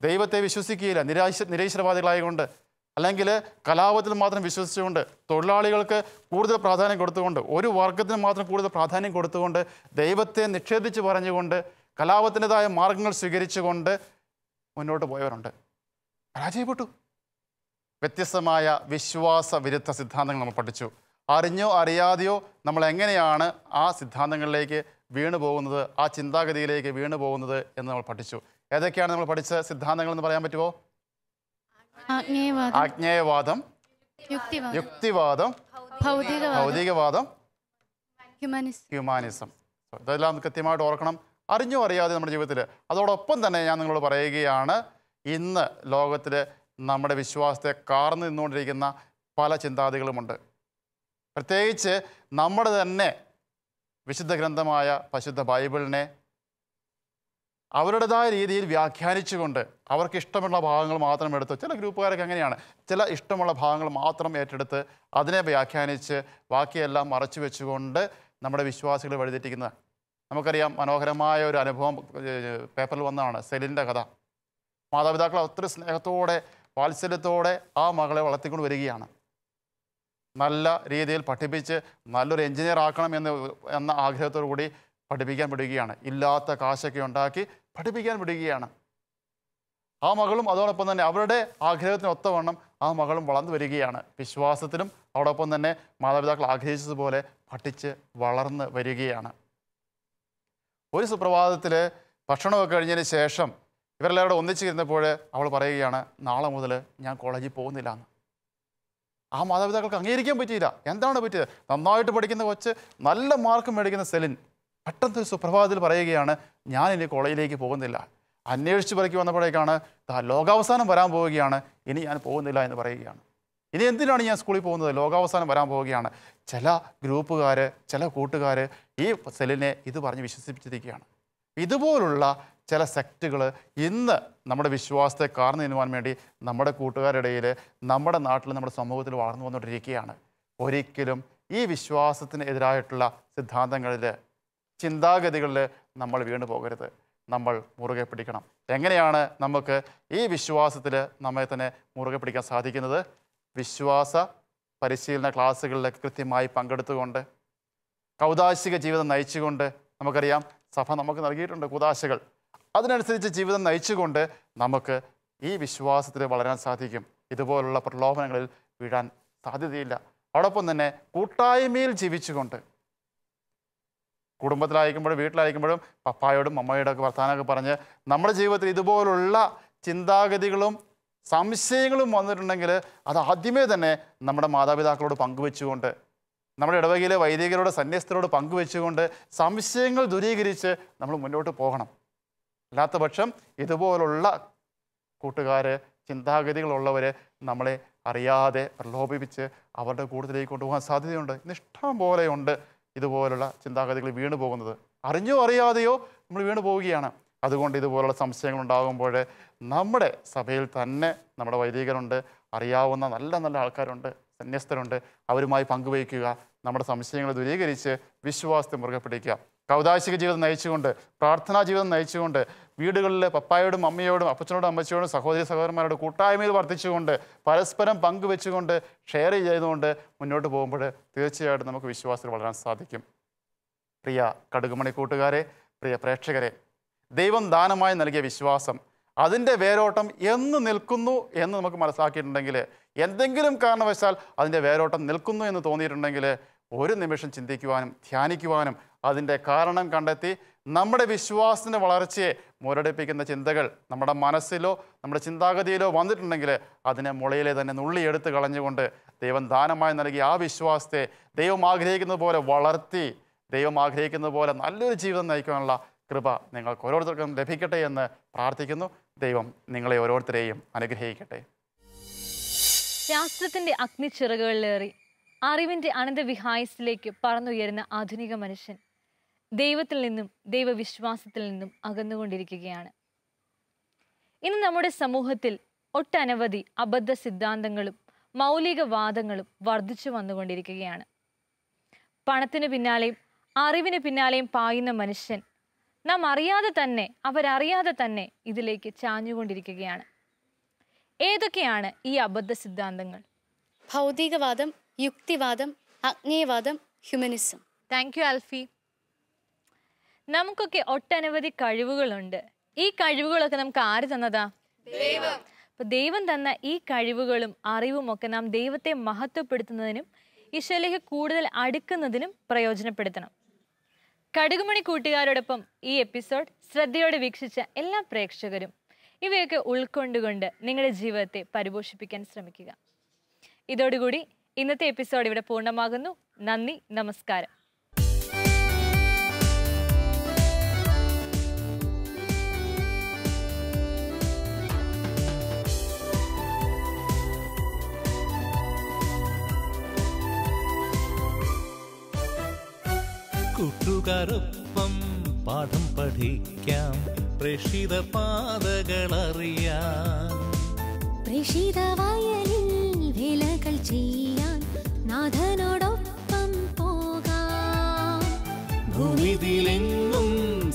ദൈവത്തെ വിശ്വസിക്കുകയില്ല, നിരീശ്വരവാദികളായതുകൊണ്ട്, അല്ലെങ്കിൽ കലാപത്തിൽ മാത്രം വിശ്വസിച്ചുകൊണ്ട്, തൊഴിലാളികൾക്ക് കൂടുതൽ പ്രാധാന്യം കൊടുത്തുകൊണ്ട്, ഒരു വർഗത്തിന് മാത്രം കൂടുതൽ പ്രാധാന്യം കൊടുത്തുകൊണ്ട്, ദൈവത്തെ നിഷേധിച്ച് പറഞ്ഞുകൊണ്ട്, കലാപത്തിൻ്റെതായ മാർഗങ്ങൾ സ്വീകരിച്ചുകൊണ്ട് മുന്നോട്ട് പോയവരുണ്ട്. പരാജയപ്പെട്ടു. വ്യത്യസ്തമായ വിശ്വാസ വിരുദ്ധ സിദ്ധാന്തങ്ങൾ നമ്മൾ പഠിച്ചു. അറിഞ്ഞോ അറിയാതെയോ നമ്മൾ എങ്ങനെയാണ് ആ സിദ്ധാന്തങ്ങളിലേക്ക് വീണു പോകുന്നത്, ആ ചിന്താഗതിയിലേക്ക് വീണു പോകുന്നത് എന്ന് നമ്മൾ പഠിച്ചു. ഏതൊക്കെയാണ് നമ്മൾ പഠിച്ച സിദ്ധാന്തങ്ങൾ എന്ന് പറയാൻ പറ്റുമോ? ആജ്ഞേയവാദം, യുക്തിവാദം, ഭൗതികവാദം, ഹ്യൂമാനിസം. ഇതെല്ലാം കൃത്യമായിട്ട് ഓർക്കണം, അറിഞ്ഞോ അറിയാതെ നമ്മുടെ ജീവിതത്തിൽ. അതോടൊപ്പം തന്നെ ഞാൻ നിങ്ങളോട് പറയുകയാണ്, ഇന്ന് ലോകത്തിൽ നമ്മുടെ വിശ്വാസത്തെ കാർന്നു നിന്നുകൊണ്ടിരിക്കുന്ന പല ചിന്താഗതികളുമുണ്ട്. പ്രത്യേകിച്ച് നമ്മുടെ തന്നെ വിശുദ്ധ ഗ്രന്ഥമായ പരിശുദ്ധ ബൈബിളിനെ അവരുടേതായ രീതിയിൽ വ്യാഖ്യാനിച്ചുകൊണ്ട് അവർക്ക് ഇഷ്ടമുള്ള ഭാഗങ്ങൾ മാത്രം എടുത്ത്, ചില ഗ്രൂപ്പുകാരൊക്കെ അങ്ങനെയാണ്, ചില ഇഷ്ടമുള്ള ഭാഗങ്ങൾ മാത്രം ഏറ്റെടുത്ത് അതിനെ വ്യാഖ്യാനിച്ച് ബാക്കിയെല്ലാം മറച്ചു വെച്ചുകൊണ്ട് നമ്മുടെ വിശ്വാസികളെ വഴിതെറ്റിക്കുന്നത്. നമുക്കറിയാം, മനോഹരമായ ഒരു അനുഭവം പേപ്പറിൽ വന്നതാണ്, സെലിൻ്റെ കഥ. മാതാപിതാക്കൾ ഒത്തിരി സ്നേഹത്തോടെ വാത്സല്യത്തോടെ ആ മകളെ വളർത്തിക്കൊണ്ട് വരികയാണ്. നല്ല രീതിയിൽ പഠിപ്പിച്ച് നല്ലൊരു എഞ്ചിനീയർ ആക്കണം എന്ന ആഗ്രഹത്തോടു കൂടി പഠിപ്പിക്കാൻ വിടുകയാണ്. ഇല്ലാത്ത കാശൊക്കെ ഉണ്ടാക്കി പഠിപ്പിക്കാൻ വിടുകയാണ്. ആ മകളും അതോടൊപ്പം തന്നെ അവരുടെ ആഗ്രഹത്തിന് ഒത്തവണ്ണം ആ മകളും വളർന്നു വരികയാണ്. വിശ്വാസത്തിലും അതോടൊപ്പം തന്നെ മാതാപിതാക്കൾ ആഗ്രഹിച്ചതുപോലെ പഠിച്ച് വളർന്ന് വരികയാണ്. ഒരു സുപ്രഭാതത്തിൽ ഭക്ഷണമൊക്കെ കഴിഞ്ഞതിന് ശേഷം ഇവരെല്ലാവരും ഒന്നിച്ചിരുന്നപ്പോൾ അവൾ പറയുകയാണ്, നാളെ മുതൽ ഞാൻ കോളേജിൽ പോകുന്നില്ല എന്ന്. ആ മാതാപിതാക്കൾക്ക് അംഗീകരിക്കാൻ പറ്റിയില്ല. എന്താണ് പറ്റിയത്? നന്നായിട്ട് പഠിക്കുന്ന കൊച്ച്, നല്ല മാർക്ക് മേടിക്കുന്ന സെലിൻ പെട്ടെന്ന് ഒരു സുപ്രഭാതത്തിൽ പറയുകയാണ്, ഞാൻ ഇനി കോളേജിലേക്ക് പോകുന്നില്ല. അന്വേഷിച്ച് പറക്കി വന്നപ്പോഴേക്കാണ് ലോകാവസാനം വരാൻ പോവുകയാണ്, ഇനി ഞാൻ പോകുന്നില്ല എന്ന് പറയുകയാണ്. ഇനി എന്തിനാണ് ഞാൻ സ്കൂളിൽ പോകുന്നത്? ലോകാവസാനം വരാൻ പോവുകയാണ്. ചില ഗ്രൂപ്പുകാർ, ചില കൂട്ടുകാർ ഈ സെലിനെ ഇത് പറഞ്ഞ് വിശ്വസിപ്പിച്ചിരിക്കുകയാണ്. ഇതുപോലുള്ള ചില സെക്റ്റുകൾ ഇന്ന് നമ്മുടെ വിശ്വാസത്തെ കാർന്നു തിന്നുവാൻ വേണ്ടി നമ്മുടെ കൂട്ടുകാരുടെ ഇടയിൽ, നമ്മുടെ നാട്ടിൽ, നമ്മുടെ സമൂഹത്തിൽ വളർന്നു വന്നുകൊണ്ടിരിക്കുകയാണ്. ഒരിക്കലും ഈ വിശ്വാസത്തിന് എതിരായിട്ടുള്ള സിദ്ധാന്തങ്ങളിൽ ചിന്താഗതികളിൽ നമ്മൾ വീണു പോകരുത്. നമ്മൾ മുറുകെ പിടിക്കണം. എങ്ങനെയാണ് നമുക്ക് ഈ വിശ്വാസത്തിൽ നമ്മെ തന്നെ മുറുകെ പിടിക്കാൻ സാധിക്കുന്നത്? വിശ്വാസ പരിശീലന ക്ലാസ്സുകളിലൊക്കെ കൃത്യമായി പങ്കെടുത്തുകൊണ്ട്, കൗദാശിക ജീവിതം നയിച്ചുകൊണ്ട്, നമുക്കറിയാം സഭ നമുക്ക് നൽകിയിട്ടുണ്ട് കൂദാശകൾ, അതിനനുസരിച്ച് ജീവിതം നയിച്ചുകൊണ്ട് നമുക്ക് ഈ വിശ്വാസത്തിൽ വളരാൻ സാധിക്കും. ഇതുപോലുള്ള പ്രലോഭനങ്ങളിൽ വീഴാൻ സാധ്യതയില്ല. അതോടൊപ്പം തന്നെ കൂട്ടായ്മയിൽ ജീവിച്ചുകൊണ്ട്, കുടുംബത്തിലായിരിക്കുമ്പോഴും വീട്ടിലായിരിക്കുമ്പോഴും പപ്പായോടും അമ്മയോടും ഒക്കെ വർത്താനമൊക്കെ പറഞ്ഞ് നമ്മുടെ ജീവിതത്തിൽ ഇതുപോലുള്ള ചിന്താഗതികളും സംശയങ്ങളും വന്നിട്ടുണ്ടെങ്കിൽ അത് ആദ്യമേ തന്നെ നമ്മുടെ മാതാപിതാക്കളോട് പങ്കുവെച്ചുകൊണ്ട്, നമ്മുടെ ഇടവകയിലെ വൈദികരോട് സന്യസ്തരോട് പങ്കുവെച്ചുകൊണ്ട് സംശയങ്ങൾ ദൂരീകരിച്ച് നമ്മൾ മുന്നോട്ട് പോകണം. അല്ലാത്ത പക്ഷം ഇതുപോലുള്ള കൂട്ടുകാർ, ചിന്താഗതികളുള്ളവർ നമ്മളെ അറിയാതെ പ്രലോഭിപ്പിച്ച് അവരുടെ കൂട്ടത്തിലേക്ക് കൊണ്ടുപോകാൻ സാധ്യതയുണ്ട്. ഇഷ്ടം പോലെയുണ്ട് ഇതുപോലുള്ള ചിന്താഗതികൾ വീണു പോകുന്നത്. അറിഞ്ഞോ അറിയാതെയോ നമ്മൾ വീണു പോവുകയാണ്. അതുകൊണ്ട് ഇതുപോലുള്ള സംശയങ്ങൾ ഉണ്ടാകുമ്പോൾ നമ്മുടെ സഭയിൽ തന്നെ നമ്മുടെ വൈദികരുണ്ട്, അറിയാവുന്ന നല്ല നല്ല ആൾക്കാരുണ്ട്, സന്യസ്തരുണ്ട്, അവരുമായി പങ്കുവയ്ക്കുക. നമ്മുടെ സംശയങ്ങൾ ദൂരീകരിച്ച് വിശ്വാസത്തെ മുറുകെ പിടിക്കുക. കൗദാശിക ജീവിതം നയിച്ചുകൊണ്ട്, പ്രാർത്ഥനാ ജീവിതം നയിച്ചുകൊണ്ട്, വീടുകളിൽ പപ്പായോടും അമ്മയോടും അപ്പച്ചനോടും അമ്മച്ചിയോടും സഹോദരി സഹോദരന്മാരോട് കൂട്ടായ്മയിൽ വർദ്ധിച്ചുകൊണ്ട്, പരസ്പരം പങ്കുവെച്ചുകൊണ്ട്, ഷെയർ ചെയ്തുകൊണ്ട് മുന്നോട്ട് പോകുമ്പോൾ തീർച്ചയായിട്ടും നമുക്ക് വിശ്വാസത്തിൽ വളരാൻ സാധിക്കും. പ്രിയ കടുകുമണി കൂട്ടുകാരെ, പ്രിയ പ്രേക്ഷകരെ, ദൈവം ദാനമായി നൽകിയ വിശ്വാസം, അതിൻ്റെ വേരോട്ടം എന്ന് നിൽക്കുന്നു എന്ന് നമുക്ക് മനസ്സിലാക്കിയിട്ടുണ്ടെങ്കിൽ, എന്തെങ്കിലും കാരണവശാൽ അതിൻ്റെ വേരോട്ടം നിൽക്കുന്നു എന്ന് തോന്നിയിട്ടുണ്ടെങ്കിൽ, ഒരു നിമിഷം ചിന്തിക്കുവാനും ധ്യാനിക്കുവാനും അതിൻ്റെ കാരണം കണ്ടെത്തി നമ്മുടെ വിശ്വാസത്തിൻ്റെ വളർച്ചയെ മുരടിപ്പിക്കുന്ന ചിന്തകൾ നമ്മുടെ മനസ്സിലോ നമ്മുടെ ചിന്താഗതിയിലോ വന്നിട്ടുണ്ടെങ്കിൽ അതിനെ മുളയിലെ തന്നെ നുള്ളിയെടുത്ത് കളഞ്ഞുകൊണ്ട് ദൈവം ദാനമായി നൽകിയ ആ വിശ്വാസത്തെ ദൈവം ആഗ്രഹിക്കുന്നത് പോലെ വളർത്തി, ദൈവം ആഗ്രഹിക്കുന്നത് പോലെ നല്ലൊരു ജീവിതം നയിക്കാനുള്ള കൃപ നിങ്ങൾക്ക് ഓരോരുത്തർക്കും ലഭിക്കട്ടെ എന്ന് പ്രാർത്ഥിക്കുന്നു. ദൈവം നിങ്ങളെ ഓരോരുത്തരെയും അനുഗ്രഹിക്കട്ടെ. ശാസ്ത്രത്തിന്റെ അഗ്നിച്ചിറകുകളിലേറി അറിവിന്റെ അനന്തവിഹായസിലേക്ക് പറന്നുയരുന്ന ആധുനിക മനുഷ്യൻ ദൈവത്തിൽ നിന്നും ദൈവവിശ്വാസത്തിൽ നിന്നും അകന്നുകൊണ്ടിരിക്കുകയാണ്. ഇന്ന് നമ്മുടെ സമൂഹത്തിൽ ഒട്ടനവധി അബദ്ധ സിദ്ധാന്തങ്ങളും മൗലികവാദങ്ങളും വർദ്ധിച്ചു വന്നുകൊണ്ടിരിക്കുകയാണ്. പണത്തിന് പിന്നാലെയും അറിവിന് പിന്നാലെയും പായുന്ന മനുഷ്യൻ നാം അറിയാതെ തന്നെ, അവരറിയാതെ തന്നെ ഇതിലേക്ക് ചാഞ്ഞുകൊണ്ടിരിക്കുകയാണ്. ഏതൊക്കെയാണ് ഈ അബദ്ധ സിദ്ധാന്തങ്ങൾ? ഭൗതികവാദം, യുക്തിവാദം, അഗ്നേയവാദം, ഹ്യൂമനിസം. Thank you Alfie. നമുക്കൊക്കെ ഒട്ടനവധി കഴിവുകളുണ്ട്. ഈ കഴിവുകളൊക്കെ നമുക്ക് ആര് തന്നതാ? ദൈവം. അപ്പൊ ദൈവം തന്ന ഈ കഴിവുകളും അറിവും ഒക്കെ നാം ദൈവത്തെ മഹത്വപ്പെടുത്തുന്നതിനും ഈശോയിലേക്ക് കൂടുതൽ അടുക്കുന്നതിനും പ്രയോജനപ്പെടുത്തണം. കടുകുമണി കൂട്ടുകാരോടൊപ്പം ഈ എപ്പിസോഡ് ശ്രദ്ധയോടെ വീക്ഷിച്ച എല്ലാ പ്രേക്ഷകരും ഇവയൊക്കെ ഉൾക്കൊണ്ടുകൊണ്ട് നിങ്ങളുടെ ജീവിതത്തെ പരിപോഷിപ്പിക്കാൻ ശ്രമിക്കുക. ഇതോടുകൂടി ഇന്നത്തെ എപ്പിസോഡ് ഇവിടെ പൂർണ്ണമാകുന്നു. നന്ദി, നമസ്കാരം. കൂട്ടുകാരൊപ്പം പാഠം പഠിക്കാം, പ്രേക്ഷിത പാതകളറിയാം, പ്രേക്ഷിത വയലിൽ വേലകൾ ചെയ്യാൻ നാഥനോടൊപ്പം പോകാം. ഭൂമിയിലെങ്ങും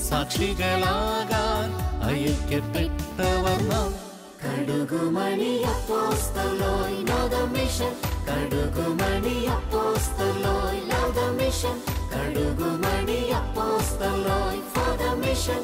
സാക്ഷികളാകാൻ അയക്കപ്പെട്ടവർ നാം. കടുകുമണി അപ്പോസ്തലോയ് ലവ് ദ മിഷൻ, കടുകുമണി അപ്പോസ്തലോയ് ലവ് ദ മിഷൻ, കടുകുമണി അപ്പോസ്തലോയ് ഫോർ ദ മിഷൻ.